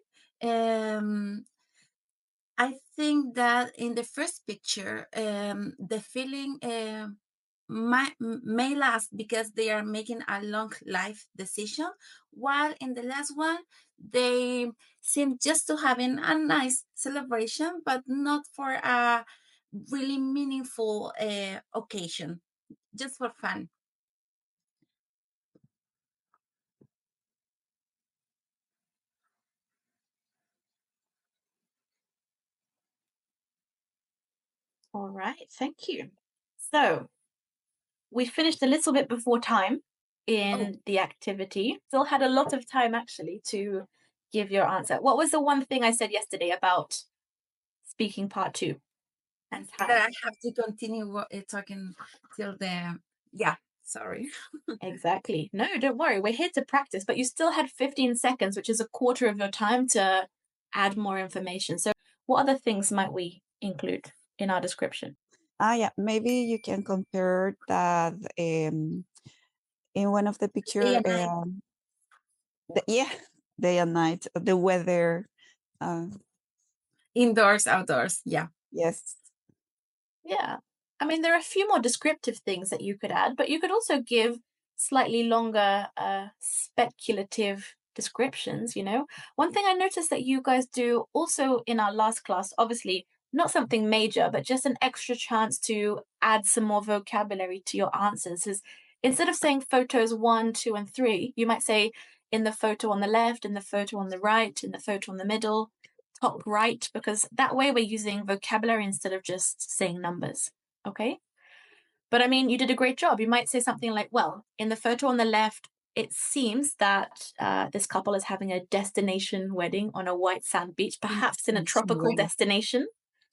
I think that in the first picture, the feeling may last because they are making a long life decision, while in the last one, they seem just to having a nice celebration, but not for a really meaningful occasion, just for fun. All right, thank you. So we finished a little bit before time in the activity. Still had a lot of time actually to give your answer. What was the one thing I said yesterday about speaking part 2 and time? That I have to continue talking till the, yeah, sorry. Exactly. No, don't worry. We're here to practice, but you still had 15 seconds, which is a quarter of your time to add more information. So what other things might we include in our description? Yeah, maybe you can compare that in one of the Day picture. and night. Yeah, day and night, the weather. Indoors, outdoors. Yeah. Yes. Yeah. I mean, there are a few more descriptive things that you could add, but you could also give slightly longer speculative descriptions, you know? One thing I noticed that you guys do also in our last class, obviously not something major, but just an extra chance to add some more vocabulary to your answers is instead of saying photos 1, 2, and 3, you might say in the photo on the left, in the photo on the right, in the photo on the middle, top right, because that way we're using vocabulary instead of just saying numbers. Okay? But I mean, you did a great job. You might say something like, well, in the photo on the left, it seems that this couple is having a destination wedding on a white sand beach, perhaps in a tropical destination.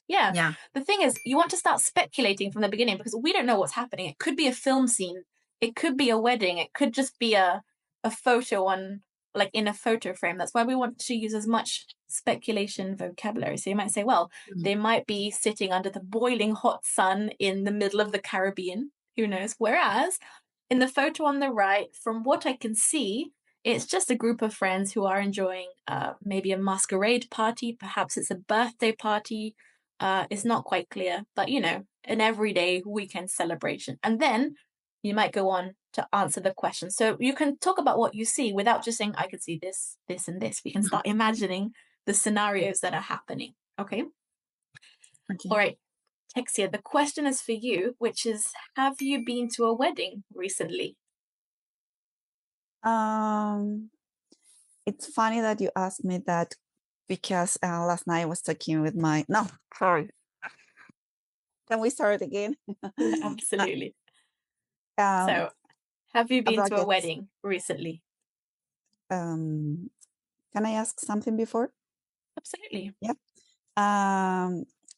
Yeah. Yeah. The thing is, you want to start speculating from the beginning because we don't know what's happening. It could be a film scene. It could be a wedding. It could just be a photo on, like in a photo frame. That's why we want to use as much speculation vocabulary. So you might say, well, they might be sitting under the boiling hot sun in the middle of the Caribbean. Who knows? Whereas in the photo on the right, from what I can see, it's just a group of friends who are enjoying maybe a masquerade party. Perhaps it's a birthday party. It's not quite clear, but you know, an everyday weekend celebration. And then you might go on to answer the question. So you can talk about what you see without just saying, I could see this, this, and this. We can start imagining the scenarios that are happening. Okay. Okay. All right. Texia, the question is for you, which is, have you been to a wedding recently? It's funny that you asked me that because last night I was talking with my. No, sorry. Can we start again? Absolutely. Um, So, have you been to a brackets. wedding recently? Can I ask something before? Absolutely. Yeah.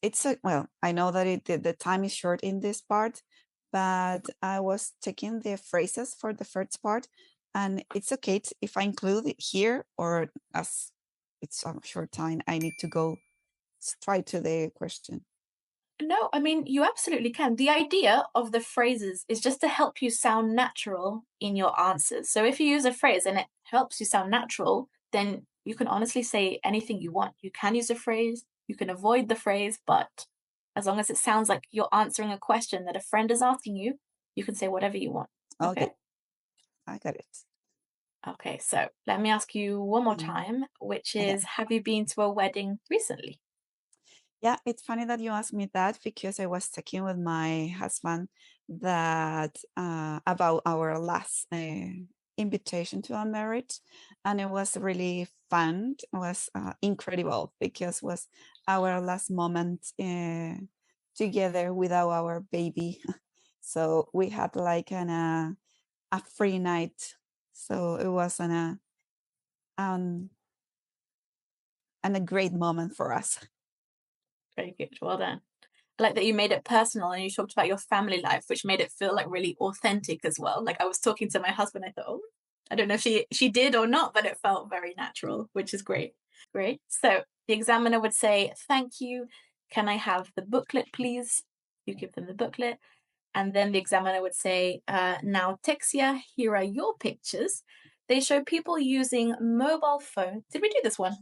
It's well, I know that the time is short in this part, but I was checking the phrases for the first part, and it's okay if I include it here, or as it's a short time, I need to go straight to the question. No, I mean, you absolutely can. The idea of the phrases is just to help you sound natural in your answers. So if you use a phrase and it helps you sound natural, then you can honestly say anything you want. You can use a phrase, you can avoid the phrase, but As long as it sounds like you're answering a question that a friend is asking you, you can say whatever you want. Okay. I got it. Okay, so let me ask you one more Mhm. time, which Okay. is, have you been to a wedding recently? Yeah, it's funny that you asked me that because I was talking with my husband that about our last invitation to our marriage, and it was really fun. It was incredible because it was our last moment together without our baby. So we had like a free night. So it was um, a great moment for us. Very good, well done. I like that you made it personal and you talked about your family life, which made it feel like really authentic as well. Like I was talking to my husband, I thought, oh, I don't know if she did or not, but it felt very natural, which is great. Great. So the examiner would say, thank you. Can I have the booklet, please? You give them the booklet. And then the examiner would say, now, Texia, here are your pictures. They show people using mobile phones. Did we do this one?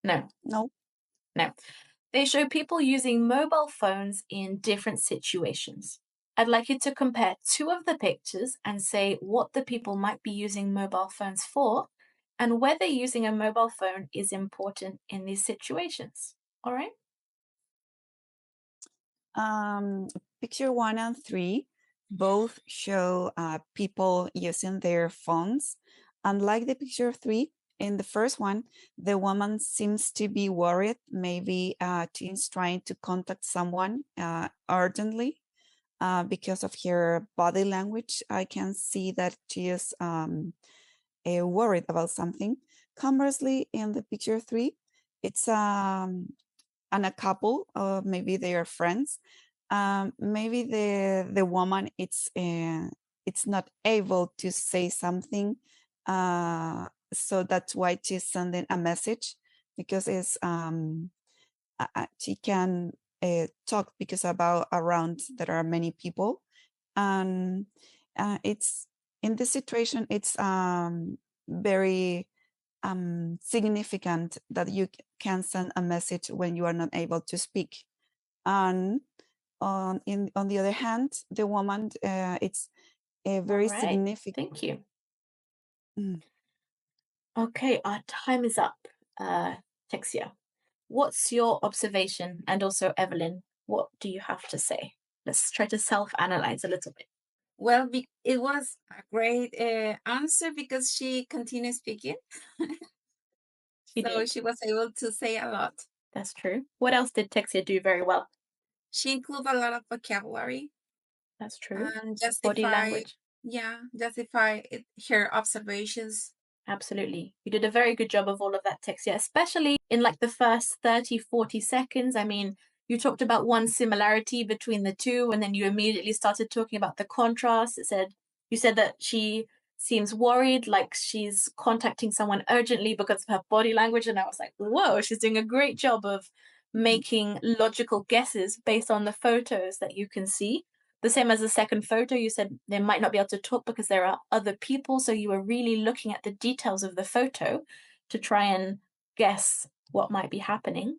No. No. No. They show people using mobile phones in different situations. I'd like you to compare two of the pictures and say what the people might be using mobile phones for and whether using a mobile phone is important in these situations. All right? Picture 1 and 3 both show people using their phones. Unlike the picture 3, in the first one, the woman seems to be worried. Maybe she's trying to contact someone urgently because of her body language. I can see that she is worried about something. Conversely, in the picture 3, it's and a couple, or maybe they are friends. Maybe the woman it's not able to say something, so that's why she's sending a message because it's she can talk because about around there are many people, and it's in this situation it's very significant that you can send a message when you are not able to speak. And on the other hand, the woman, it's a very All right. significant. Thank you. Mm. Okay, our time is up. Texia, what's your observation? And also, Evelyn, what do you have to say? Let's try to self-analyze a little bit. Well, it was a great answer because she continued speaking. She So did. she was able to say a lot. That's true. What else did Texia do very well? She included a lot of vocabulary That's true. and Body justify, language. her observations. Absolutely. You did a very good job of all of that, Texia, especially in like the first 30, 40 seconds. I mean, you talked about one similarity between the two, and then you immediately started talking about the contrast. You said that she seems worried, like she's contacting someone urgently because of her body language. And I was like, whoa, she's doing a great job of making logical guesses based on the photos that you can see. The same as the second photo, you said they might not be able to talk because there are other people. So you were really looking at the details of the photo to try and guess what might be happening.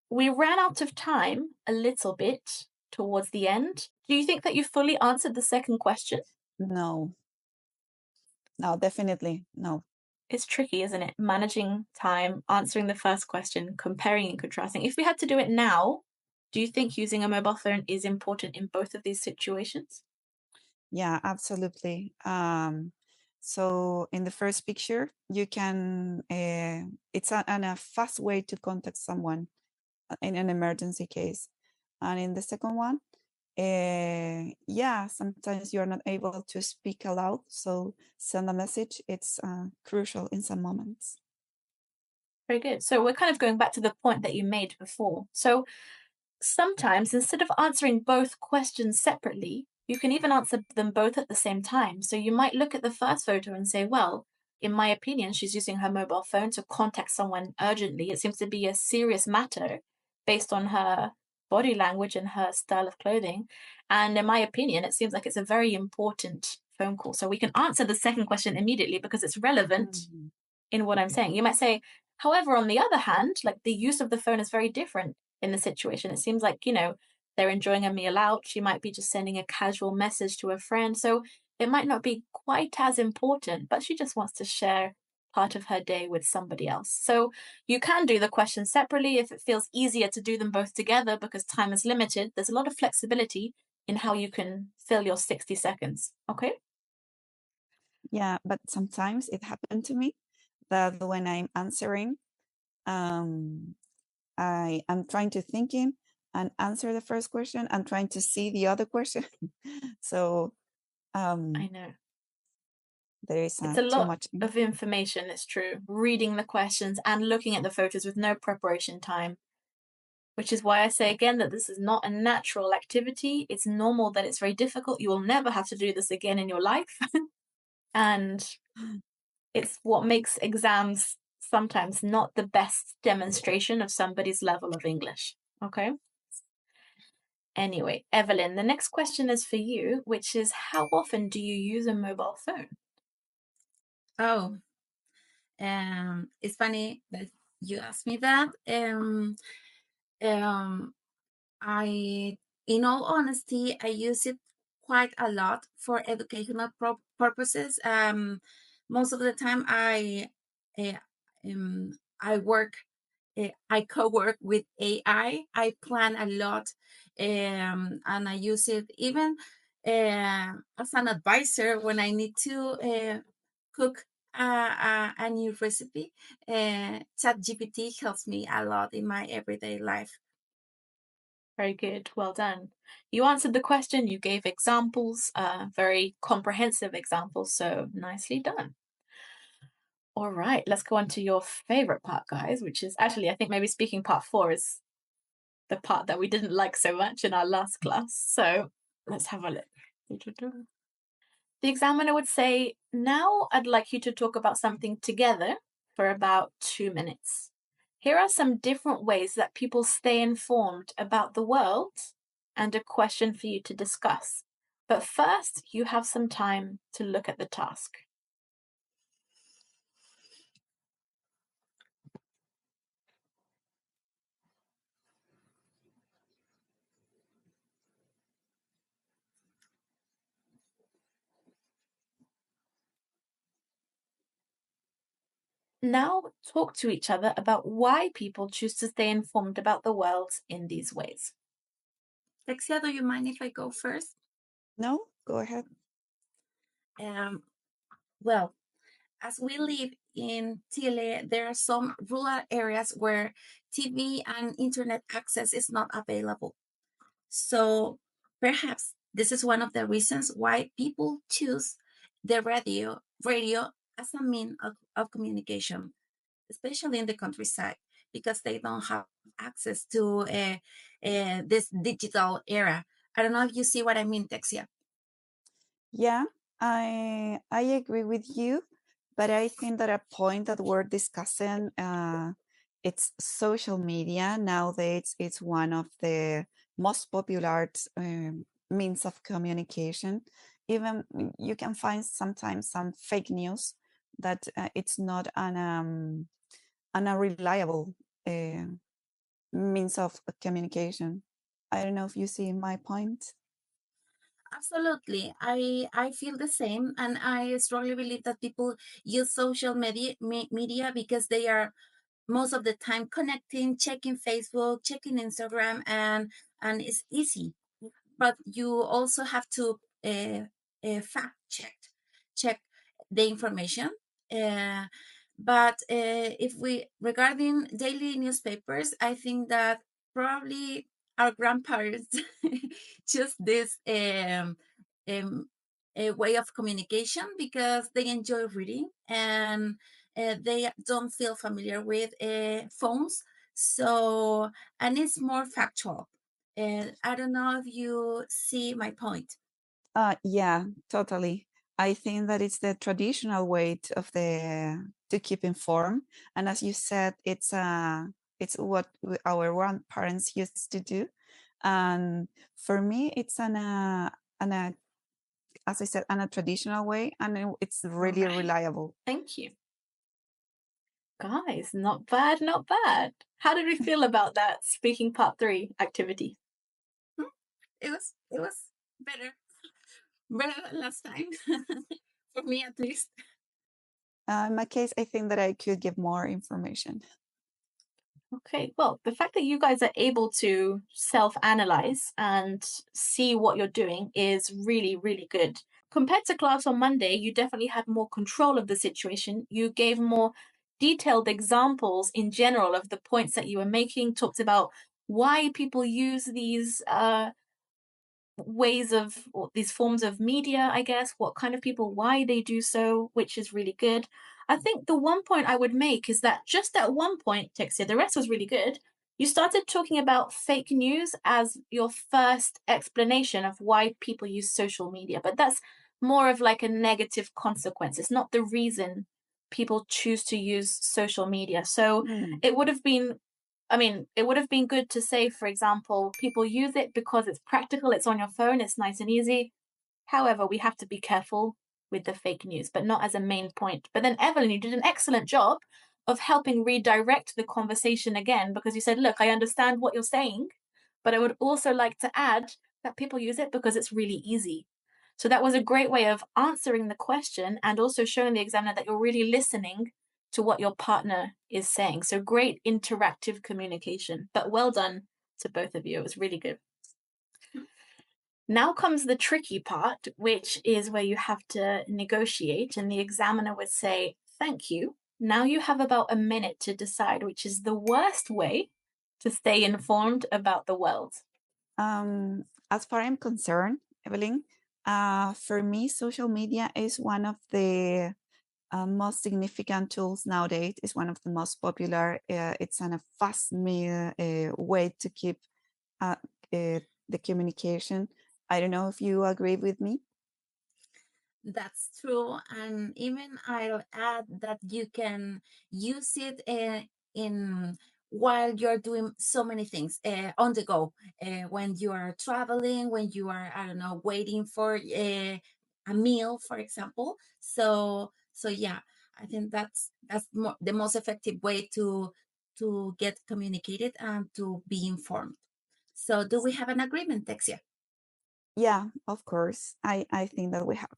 We ran out of time a little bit towards the end. Do you think that you fully answered the second question? No, definitely no. It's tricky, isn't it? Managing time, answering the first question, comparing and contrasting. If we had to do it now, do you think using a mobile phone is important in both of these situations? Yeah, absolutely. So in the first picture, you can it's a fast way to contact someone in an emergency case, and in the second one, yeah, sometimes you're not able to speak aloud, so send a message. It's crucial in some moments. Very good. So we're kind of going back to the point that you made before. So sometimes instead of answering both questions separately, you can even answer them both at the same time. So you might look at the first photo and say, well, in my opinion, she's using her mobile phone to contact someone urgently. It seems to be a serious matter based on her body language and her style of clothing. And in my opinion, it seems like it's a very important phone call. So we can answer the second question immediately because it's relevant in what I'm saying. You might say, however, on the other hand, like the use of the phone is very different. in the situation. It seems like, they're enjoying a meal out. She might be just sending a casual message to a friend. So it might not be quite as important, but she just wants to share part of her day with somebody else. So you can do the questions separately if it feels easier to do them both together because time is limited. There's a lot of flexibility in how you can fill your 60 seconds. Okay? Yeah, but sometimes it happened to me that when I'm answering, I am trying to thinking and answer the first question and trying to see the other question. So I know. there is It's a too lot much. of information, it's true. Reading the questions and looking at the photos with no preparation time, which is why I say again that this is not a natural activity. It's normal that it's very difficult. You will never have to do this again in your life. And it's what makes exams sometimes not the best demonstration of somebody's level of English. Okay? Anyway, Evelyn, the next question is for you, which is how often do you use a mobile phone? Oh, it's funny that you asked me that. I, in all honesty, I use it quite a lot for educational purposes. Most of the time, uh, I work, I co-work with AI. I plan a lot, and I use it even as an advisor when I need to cook a new recipe. ChatGPT helps me a lot in my everyday life. Very good. Well done. You answered the question, you gave examples, very comprehensive examples, so nicely done. All right, let's go on to your favorite part, guys, which is actually, I think maybe speaking part 4 is the part that we didn't like so much in our last class. So let's have a look. The examiner would say, now I'd like you to talk about something together for about 2 minutes. Here are some different ways that people stay informed about the world and a question for you to discuss. But first, you have some time to look at the task. Now, talk to each other about why people choose to stay informed about the world in these ways. Texia, do you mind if I go first? No, go ahead. Well, as we live in Chile, there are some rural areas where TV and internet access is not available. So perhaps this is one of the reasons why people choose the radio as a mean of communication, especially in the countryside, because they don't have access to this digital era. I don't know if you see what I mean, Texia. Yeah, I agree with you, but I think that a point that we're discussing, it's social media nowadays. It's one of the most popular means of communication. Even you can find sometimes some fake news that it's not an a reliable means of communication. I don't know if you see my point. Absolutely. I feel the same, and I strongly believe that people use social media because they are most of the time connecting, checking Facebook, checking Instagram, and it's easy. But you also have to fact check the information. Uh, but if we regarding daily newspapers, I think that probably our grandparents choose this um, a way of communication because they enjoy reading and they don't feel familiar with phones. So, and it's more factual. And I don't know if you see my point. Yeah, totally. I think that it's the traditional way of the to keep informed, and as you said, it's what our grandparents used to do, and for me, it's as I said, an a traditional way, and it's really Right. reliable. Thank you. Guys, not bad, not bad. How did we feel about that speaking part 3 activity? It was better than last time for me at least. In my case, I think that I could give more information. Okay, well, the fact that you guys are able to self-analyze and see what you're doing is really, really good. Compared to class on Monday, you definitely had more control of the situation. You gave more detailed examples in general of the points that you were making, talked about why people use these ways of, or these forms of media, I guess, what kind of people, why they do so, which is really good. I think the one point I would make is that just at one point, Texia, the rest was really good. You started talking about fake news as your first explanation of why people use social media, but that's more of like a negative consequence. It's not the reason people choose to use social media. So it would have been, I mean, it would have been good to say, for example, people use it because it's practical, it's on your phone, it's nice and easy. However, we have to be careful with the fake news, but not as a main point. But then, Evelyn, you did an excellent job of helping redirect the conversation again, because you said, look, I understand what you're saying, but I would also like to add that people use it because it's really easy. So that was a great way of answering the question and also showing the examiner that you're really listening to what your partner is saying. So great interactive communication, but well done to both of you. It was really good. Now comes the tricky part, which is where you have to negotiate, and the examiner would say, thank you. Now you have about a minute to decide which is the worst way to stay informed about the world. As far as I'm concerned, Evelyn, for me, social media is one of the most significant tools nowadays. It's one of the most popular. It's a fast way to keep the communication. I don't know if you agree with me. That's true. And even I'll add that you can use it in while you're doing so many things on the go. When you are traveling, when you are, I don't know, waiting for a meal, for example. So yeah, I think that's the most effective way to get communicated and to be informed. So do we have an agreement, Texia? Yeah, of course. I think that we have.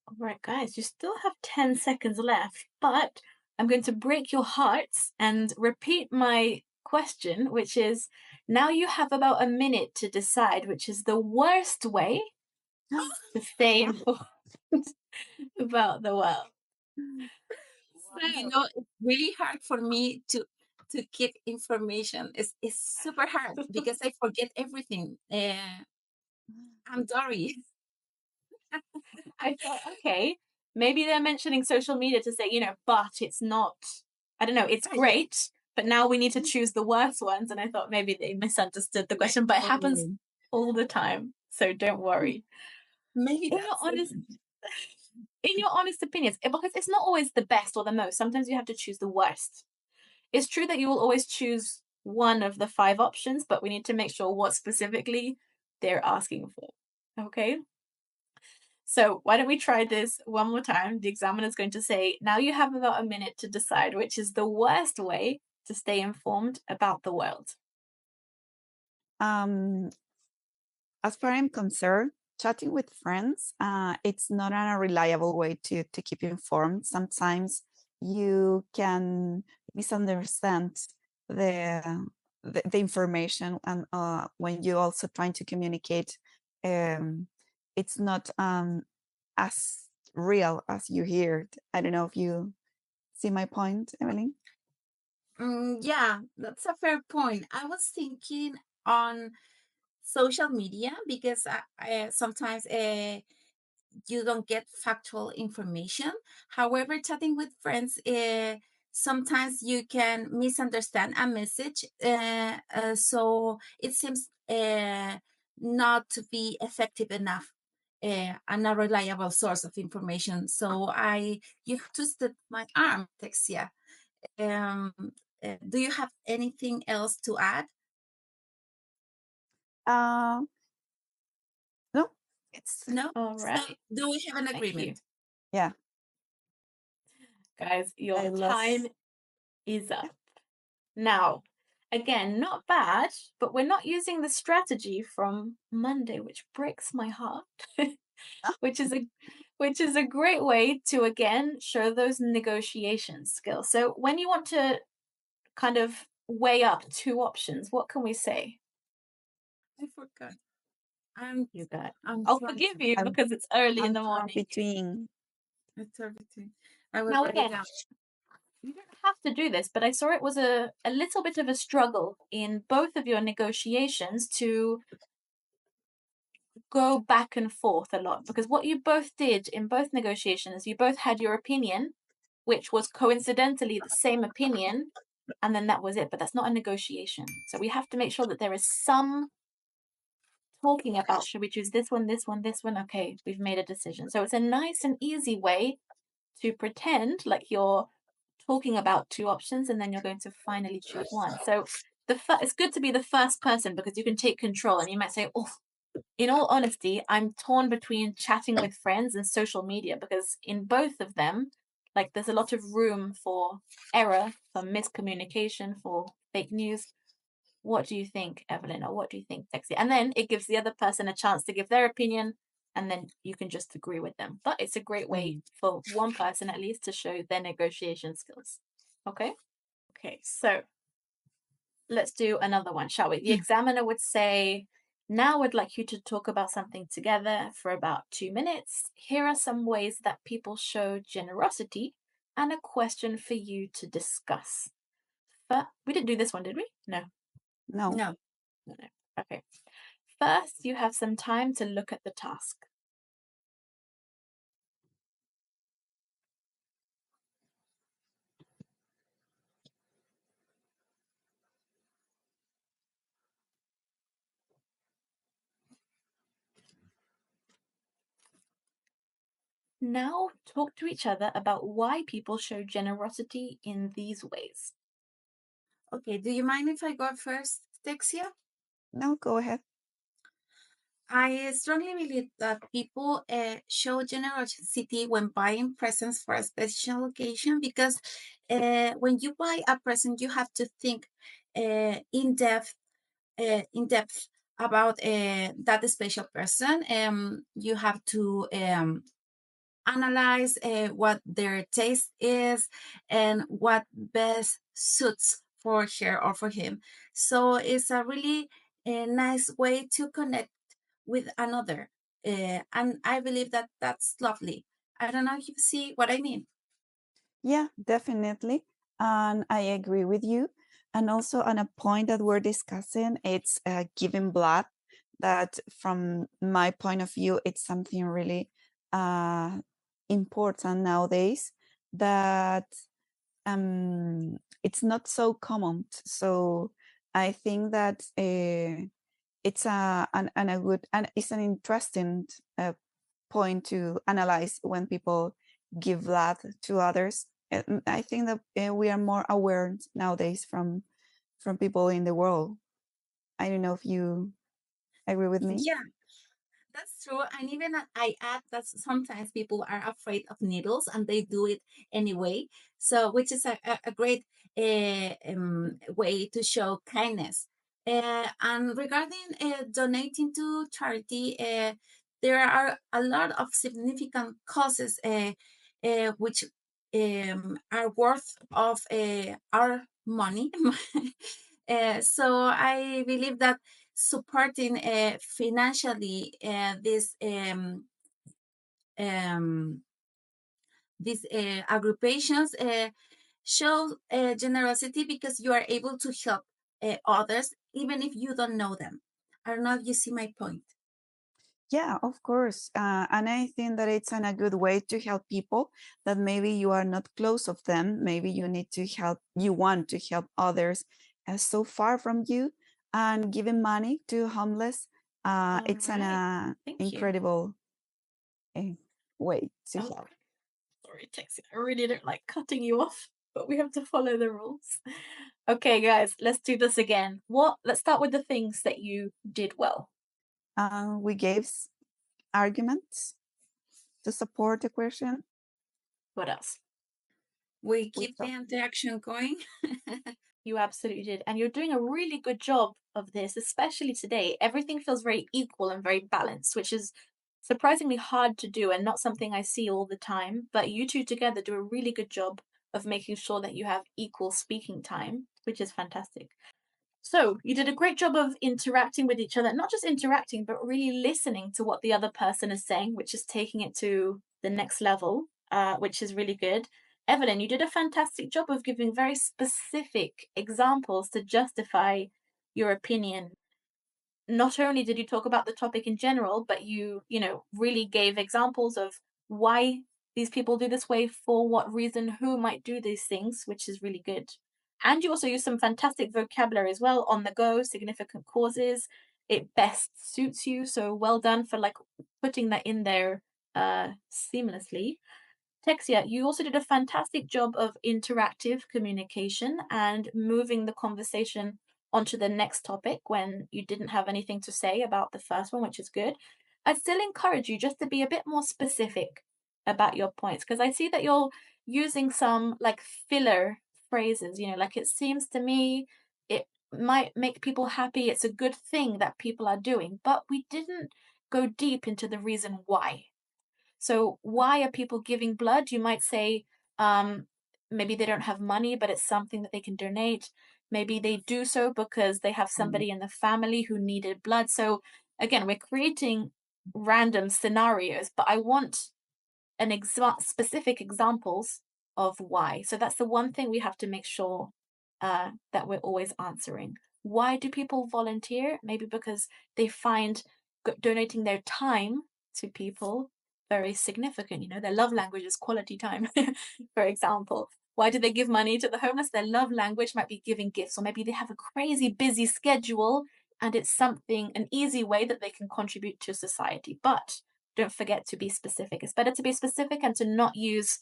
All right, guys, you still have 10 seconds left, but I'm going to break your hearts and repeat my question, which is now you have about a minute to decide which is the worst way to stay informed about the world. It's really hard for me to keep information. It's super hard because I forget everything. I'm sorry. I thought, okay, maybe they're mentioning social media to say, but it's not, I don't know, it's great, but now we need to choose the worst ones. And I thought maybe they misunderstood the question, but it happens all the time. So don't worry. Maybe In your honest opinions, because it's not always the best or the most. Sometimes you have to choose the worst. It's true that you will always choose one of the 5 options, but we need to make sure what specifically they're asking for. Okay? So why don't we try this one more time? The examiner is going to say, now you have about a minute to decide which is the worst way to stay informed about the world. As far as I'm concerned, chatting with friends, it's not a reliable way to keep informed. Sometimes you can misunderstand the the information, and when you also trying to communicate, it's not as real as you hear. I don't know if you see my point, Emily. Yeah, that's a fair point. I was thinking on social media because sometimes you don't get factual information. However, chatting with friends, sometimes you can misunderstand a message. So it seems not to be effective enough and a reliable source of information. So you twisted my arm, Texia. Um, do you have anything else to add? No, it's No? All right. So do we have an Thank you. agreement? Yeah. Guys, your I lost. time is up. Now, again, not bad, but we're not using the strategy from Monday, which breaks my heart. which is a great way to again show those negotiation skills. So when you want to kind of weigh up two options, what can we say? I forgot. You got. I'm I'll trying forgive to. you because it's early in the torn morning. between. It's everything. I will Now write it again, down. you don't have to do this, but I saw it was a little bit of a struggle in both of your negotiations to go back and forth a lot, because what you both did in both negotiations, you both had your opinion, which was coincidentally the same opinion, and then that was it. But that's not a negotiation. So we have to make sure that there is some talking about, should we choose this one, this one, this one? Okay, we've made a decision. So it's a nice and easy way to pretend like you're talking about two options and then you're going to finally choose one. So it's good to be the first person because you can take control, and you might say, oh, in all honesty, I'm torn between chatting with friends and social media, because in both of them, like, there's a lot of room for error, for miscommunication, for fake news. What do you think, Evelyn? Or what do you think, Texia? And then it gives the other person a chance to give their opinion, and then you can just agree with them. But it's a great way for one person at least to show their negotiation skills. Okay? Okay, so let's do another one, shall we? The examiner would say, now I'd like you to talk about something together for about 2 minutes. Here are some ways that people show generosity and a question for you to discuss. But we didn't do this one, did we? No. No. No. No. Okay. First, you have some time to look at the task. Now talk to each other about why people show generosity in these ways. Okay, do you mind if I go first, Texia? No, go ahead. I strongly believe that people show generosity when buying presents for a special occasion, because when you buy a present, you have to think in depth about that special person. You have to analyze what their taste is and what best suits for her or for him. So it's a really nice way to connect with another. And I believe that that's lovely. I don't know if you see what I mean. Yeah, definitely. And I agree with you. And also on a point that we're discussing, it's giving blood. That from my point of view, it's something really important nowadays, that it's not so common. So I think that it's a good, and it's an interesting point to analyze when people give blood to others. I think that we are more aware nowadays from people in the world. I don't know if you agree with me. Yeah, that's true. And even I add that sometimes people are afraid of needles and they do it anyway. So, which is a great way to show kindness. And regarding donating to charity, there are a lot of significant causes which are worth of our money. So I believe that supporting financially um, these agrupations show generosity, because you are able to help others even if you don't know them. I don't know if you see my point. Yeah, of course. And I think that it's a good way to help people that maybe you are not close of them. Maybe you need to help, you want to help others so far from you, and giving money to homeless. It's an Right. Thank you. incredible way to Oh, help. sorry, Texia. I really don't like cutting you off, but we have to follow the rules. Okay, guys, let's do this again. Let's start with the things that you did well. We gave arguments to support the question. What else? we keep the talk. interaction going. You absolutely did. And you're doing a really good job of this, especially today. Everything feels very equal and very balanced, which is surprisingly hard to do and not something I see all the time. But you two together do a really good job of making sure that you have equal speaking time, which is fantastic. So you did a great job of interacting with each other, not just interacting, but really listening to what the other person is saying, which is taking it to the next level, which is really good. Evelyn, you did a fantastic job of giving very specific examples to justify your opinion. Not only did you talk about the topic in general, but you really gave examples of why these people do this way, for what reason, who might do these things, which is really good. And you also use some fantastic vocabulary as well. On the go, significant causes. It best suits you. So well done for putting that in there seamlessly. Texia, you also did a fantastic job of interactive communication and moving the conversation onto the next topic when you didn't have anything to say about the first one, which is good. I'd still encourage you just to be a bit more specific about your points, because I see that you're using some filler phrases, like it seems to me it might make people happy. It's a good thing that people are doing, but we didn't go deep into the reason why. So why are people giving blood? You might say maybe they don't have money, but it's something that they can donate. Maybe they do so because they have somebody in the family who needed blood. So again, we're creating random scenarios, but I want specific examples of why. So that's the one thing we have to make sure that we're always answering. Why do people volunteer? Maybe because they find donating their time to people very significant. Their love language is quality time, for example. Why do they give money to the homeless? Their love language might be giving gifts, or maybe they have a crazy busy schedule and it's an easy way that they can contribute to society. But don't forget to be specific. It's better to be specific and to not use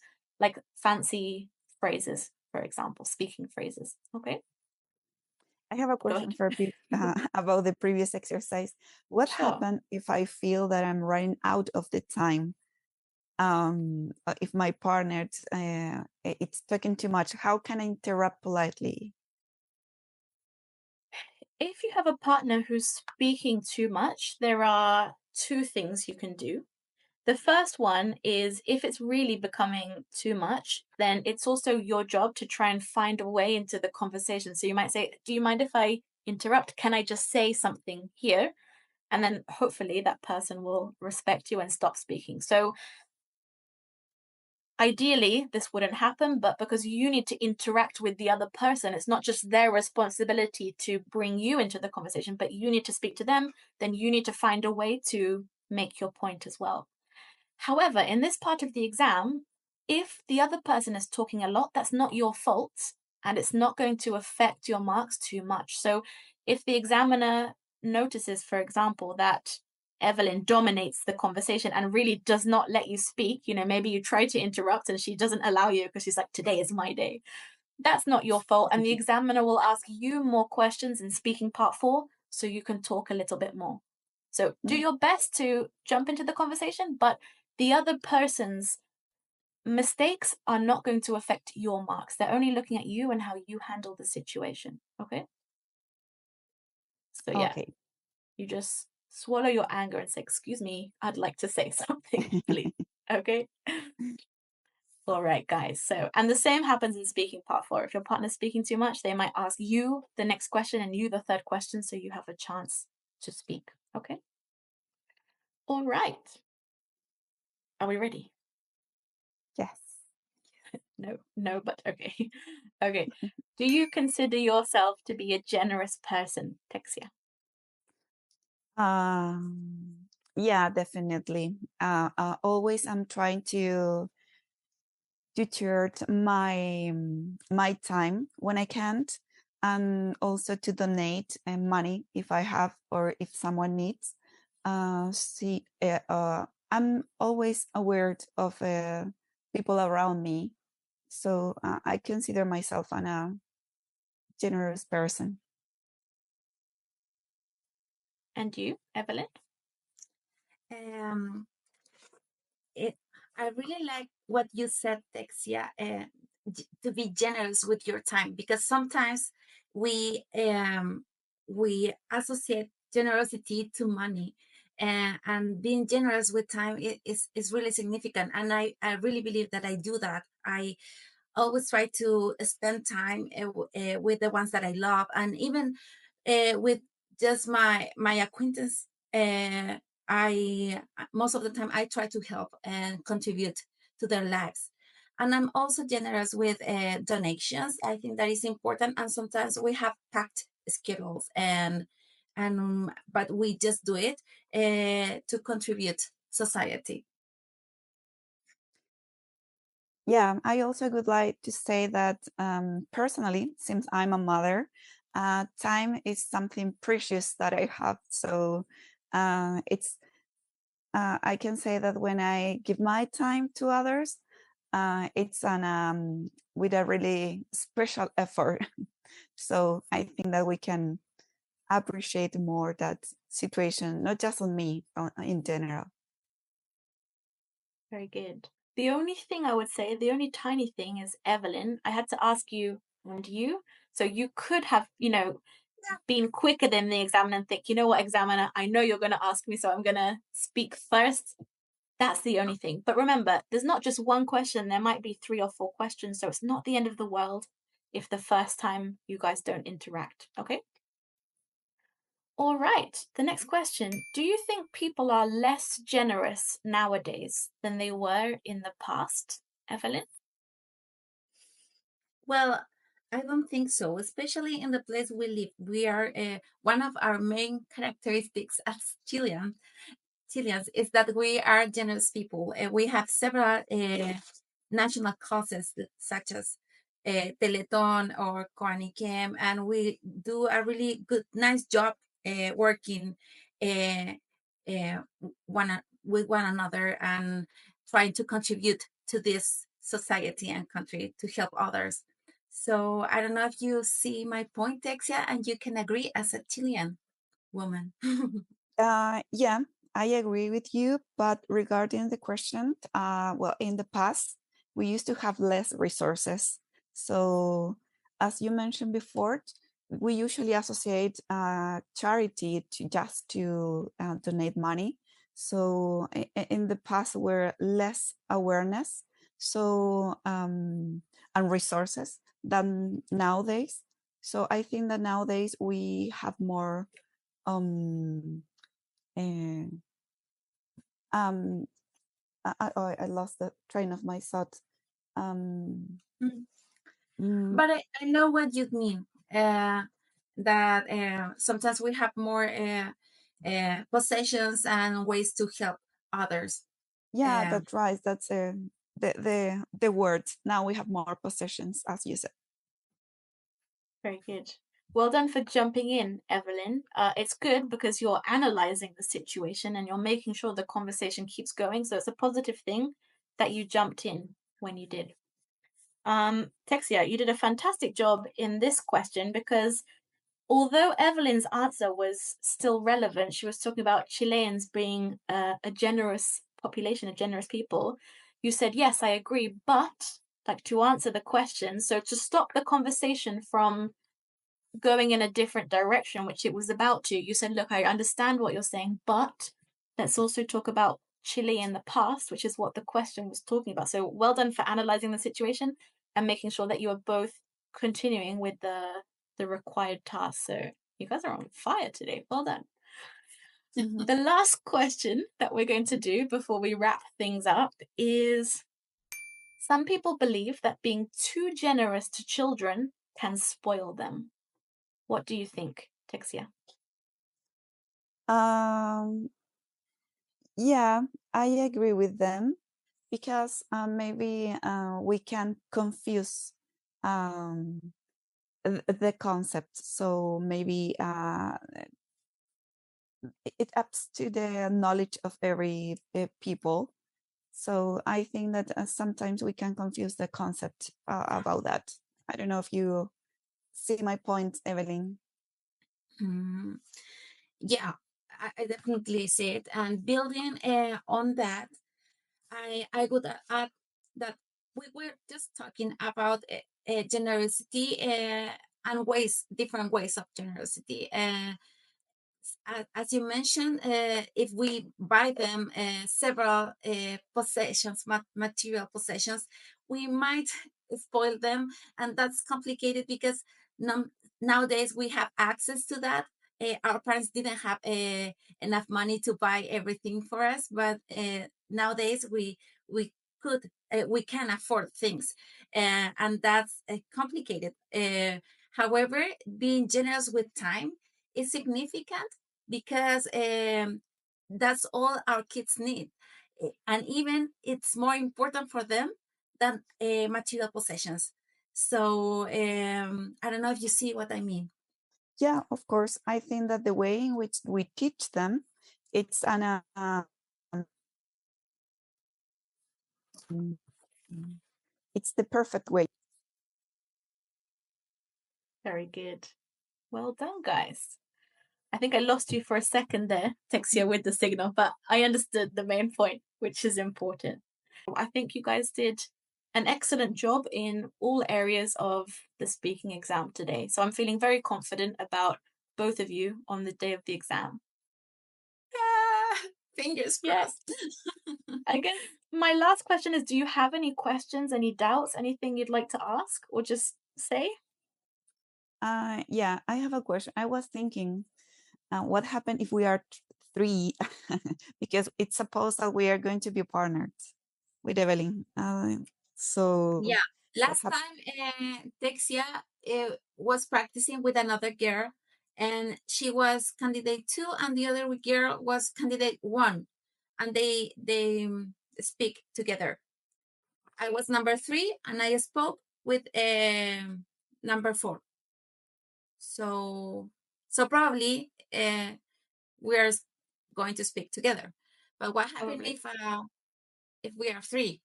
fancy phrases, for example, speaking phrases. Okay. I have a question for about the previous exercise. What Sure. happens if I feel that I'm running out of the time? If my partner it's talking too much, how can I interrupt politely? If you have a partner who's speaking too much, there are two things you can do. The first one is, if it's really becoming too much, then it's also your job to try and find a way into the conversation. So you might say, do you mind if I interrupt? Can I just say something here? And then hopefully that person will respect you and stop speaking. So ideally, this wouldn't happen, but because you need to interact with the other person, it's not just their responsibility to bring you into the conversation, but you need to speak to them. Then you need to find a way to make your point as well. However, in this part of the exam, if the other person is talking a lot, that's not your fault and it's not going to affect your marks too much. So if the examiner notices, for example, that Evelyn dominates the conversation and really does not let you speak, maybe you try to interrupt and she doesn't allow you because she's like, today is my day. That's not your fault. And the examiner will ask you more questions in speaking part 4 so you can talk a little bit more. So do your best to jump into the conversation, but the other person's mistakes are not going to affect your marks. They're only looking at you and how you handle the situation. Okay? So yeah, Okay. you just swallow your anger and say, excuse me, I'd like to say something, please. Okay? All right, guys. So, and the same happens in speaking part 4. If your partner's speaking too much, they might ask you the next question and you the third question, so you have a chance to speak. Okay? All right. Are we ready? Yes. No, but okay. Okay. Do you consider yourself to be a generous person, Texia? Yeah, definitely. Always I'm trying to chart my time when I can't, and also to donate money if I have or if someone needs. I'm always aware of people around me, so I consider myself a generous person. And you, Evelyn? I really like what you said, Texia. to be generous with your time, because sometimes we associate generosity to money, and being generous with time is really significant. And I really believe that I do that. I always try to spend time with the ones that I love, and even with just my acquaintance. I Most of the time I try to help and contribute to their lives, and I'm also generous with donations. I think that is important, and sometimes we have packed schedules, and but we just do it to contribute society. Yeah, I also would like to say that personally, since I'm a mother, time is something precious that I have. So it's I can say that when I give my time to others, it's an with a really special effort. So I think that we can appreciate more that situation, not just on me, in general. Very good. The only thing I would say, the only tiny thing is, Evelyn, I had to ask you and you. So you could have, been quicker than the examiner and think, you know what, examiner, I know you're going to ask me, so I'm going to speak first. That's the only thing. But remember, there's not just one question, there might be 3 or 4 questions. So it's not the end of the world if the first time you guys don't interact. Okay? All right. The next question. Do you think people are less generous nowadays than they were in the past, Evelyn? Well, I don't think so, especially in the place we live. We are one of our main characteristics as Chileans is that we are generous people. We have several national causes such as Teleton or Coaniquem, and we do a really good, nice job working uh, uh, with one another and trying to contribute to this society and country to help others. So I don't know if you see my point, Texia, and you can agree as a Chilean woman. Yeah, I agree with you. But regarding the question, well, in the past, we used to have less resources. So, as you mentioned before, we usually associate charity to just to donate money. So, in the past, were less awareness, so and resources than nowadays. So, I think that nowadays we have more. And um, I lost the train of my thought. Um, Mm. mm, But I know what you mean. That sometimes we have more possessions and ways to help others. yeah, Um, that's right. That's the word. Now we have more possessions, as you said. Very good. Well done for jumping in, Evelyn. It's good because you're analyzing the situation and you're making sure the conversation keeps going. So it's a positive thing that you jumped in when you did. Texia, you did a fantastic job in this question because although Evelyn's answer was still relevant, she was talking about Chileans being a generous population, a generous people. You said, yes, I agree, but like to answer the question, so to stop the conversation from going in a different direction, which it was about to, you said, look, I understand what you're saying, but let's also talk about Chile in the past, which is what the question was talking about. So well done for analyzing the situation and making sure that you are both continuing with the required task. So you guys are on fire today. Well done. The last question that we're going to do before we wrap things up is some people believe that being too generous to children can spoil them. What do you think, Texia? Um, yeah, I agree with them because maybe we can confuse the concept. So maybe it ups to the knowledge of every people. So I think that sometimes we can confuse the concept about that. I don't know if you see my point, Evelyn. mm, yeah, I definitely see it. And building on that, I would add that we were just talking about generosity and different ways of generosity. As you mentioned, if we buy them several possessions, material possessions, we might spoil them, and that's complicated because nowadays we have access to that. Our parents didn't have enough money to buy everything for us, but nowadays we could we can afford things, and that's complicated. However, being generous with time is significant because that's all our kids need. And even it's more important for them than material possessions. So I don't know if you see what I mean. Yeah, of course. I think that the way in which we teach them, it's it's the perfect way. Very good. Well done, guys. I think I lost you for a second there, Texia, with the signal, but I understood the main point, which is important. I think you guys did an excellent job in all areas of the speaking exam today. So I'm feeling very confident about both of you on the day of the exam. Fingers Yes. crossed. I guess my last question is, do you have any questions, any doubts, anything you'd like to ask or just say? Yeah, I have a question. I was thinking, what happened if we are three? Because it's supposed that we are going to be partners with Evelyn. So Yeah, what last happened? time Texia was practicing with another girl, and she was candidate 2, and the other girl was candidate 1, and they speak together. I was number 3, and I spoke with number 4. So probably we're going to speak together. But what happens if we are 3?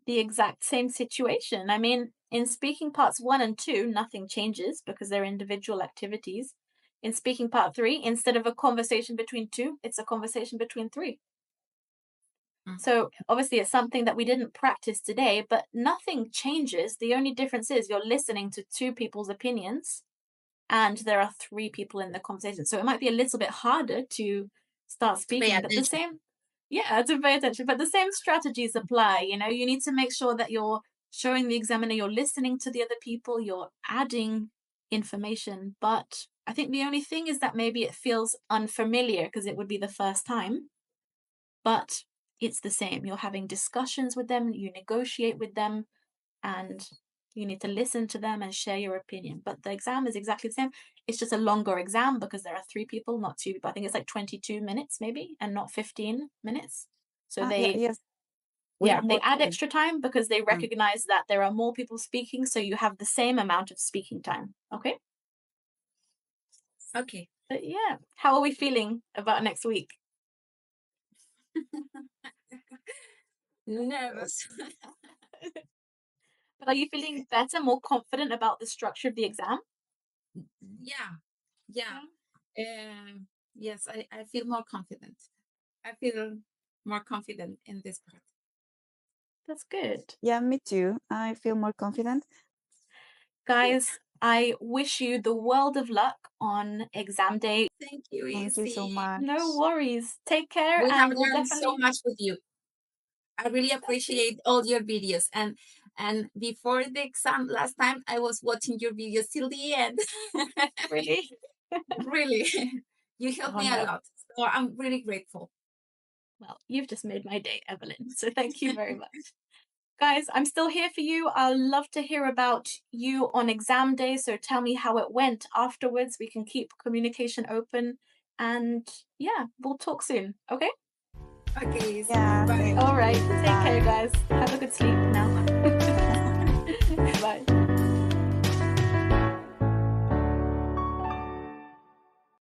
The exact same situation. I mean, in speaking parts 1 and 2, nothing changes because they're individual activities. In speaking part 3, instead of a conversation between 2, it's a conversation between 3. So obviously it's something that we didn't practice today, but nothing changes. The only difference is you're listening to 2 people's opinions and there are 3 people in the conversation. So it might be a little bit harder to start speaking, but to pay attention, but the same strategies apply. You know, you need to make sure that you're showing the examiner, you're listening to the other people, you're adding information. But I think the only thing is that maybe it feels unfamiliar because it would be the first time, but it's the same. You're having discussions with them, you negotiate with them, and you need to listen to them and share your opinion. But the exam is exactly the same. It's just a longer exam because there are 3 people, not 2 people. I think it's like 22 minutes maybe and not 15 minutes. So Yes. We have they more add time. extra time because they recognize that there are more people speaking, so you have the same amount of speaking time. Okay? Okay. But yeah, how are we feeling about next week? Nervous. But are you feeling better, more confident about the structure of the exam? Yeah. Yes, I feel more confident. I feel more confident in this part. That's good. Yeah, me too. I feel more confident. Guys, I wish you the world of luck on exam day. Thank you, Thank you so much. No worries. Take care. We have And we'll learned so much with you. I really appreciate all your videos. And before the exam last time, I was watching your videos till the end. Really? Really. You helped me a lot. So I'm really grateful. Well, you've just made my day, Evelyn. So thank you very much. Guys, I'm still here for you. I'd love to hear about you on exam day. So tell me how it went afterwards. We can keep communication open. And yeah, we'll talk soon. Okay? Okay. Yeah. Bye. All right. Take care, guys. Have a good sleep now.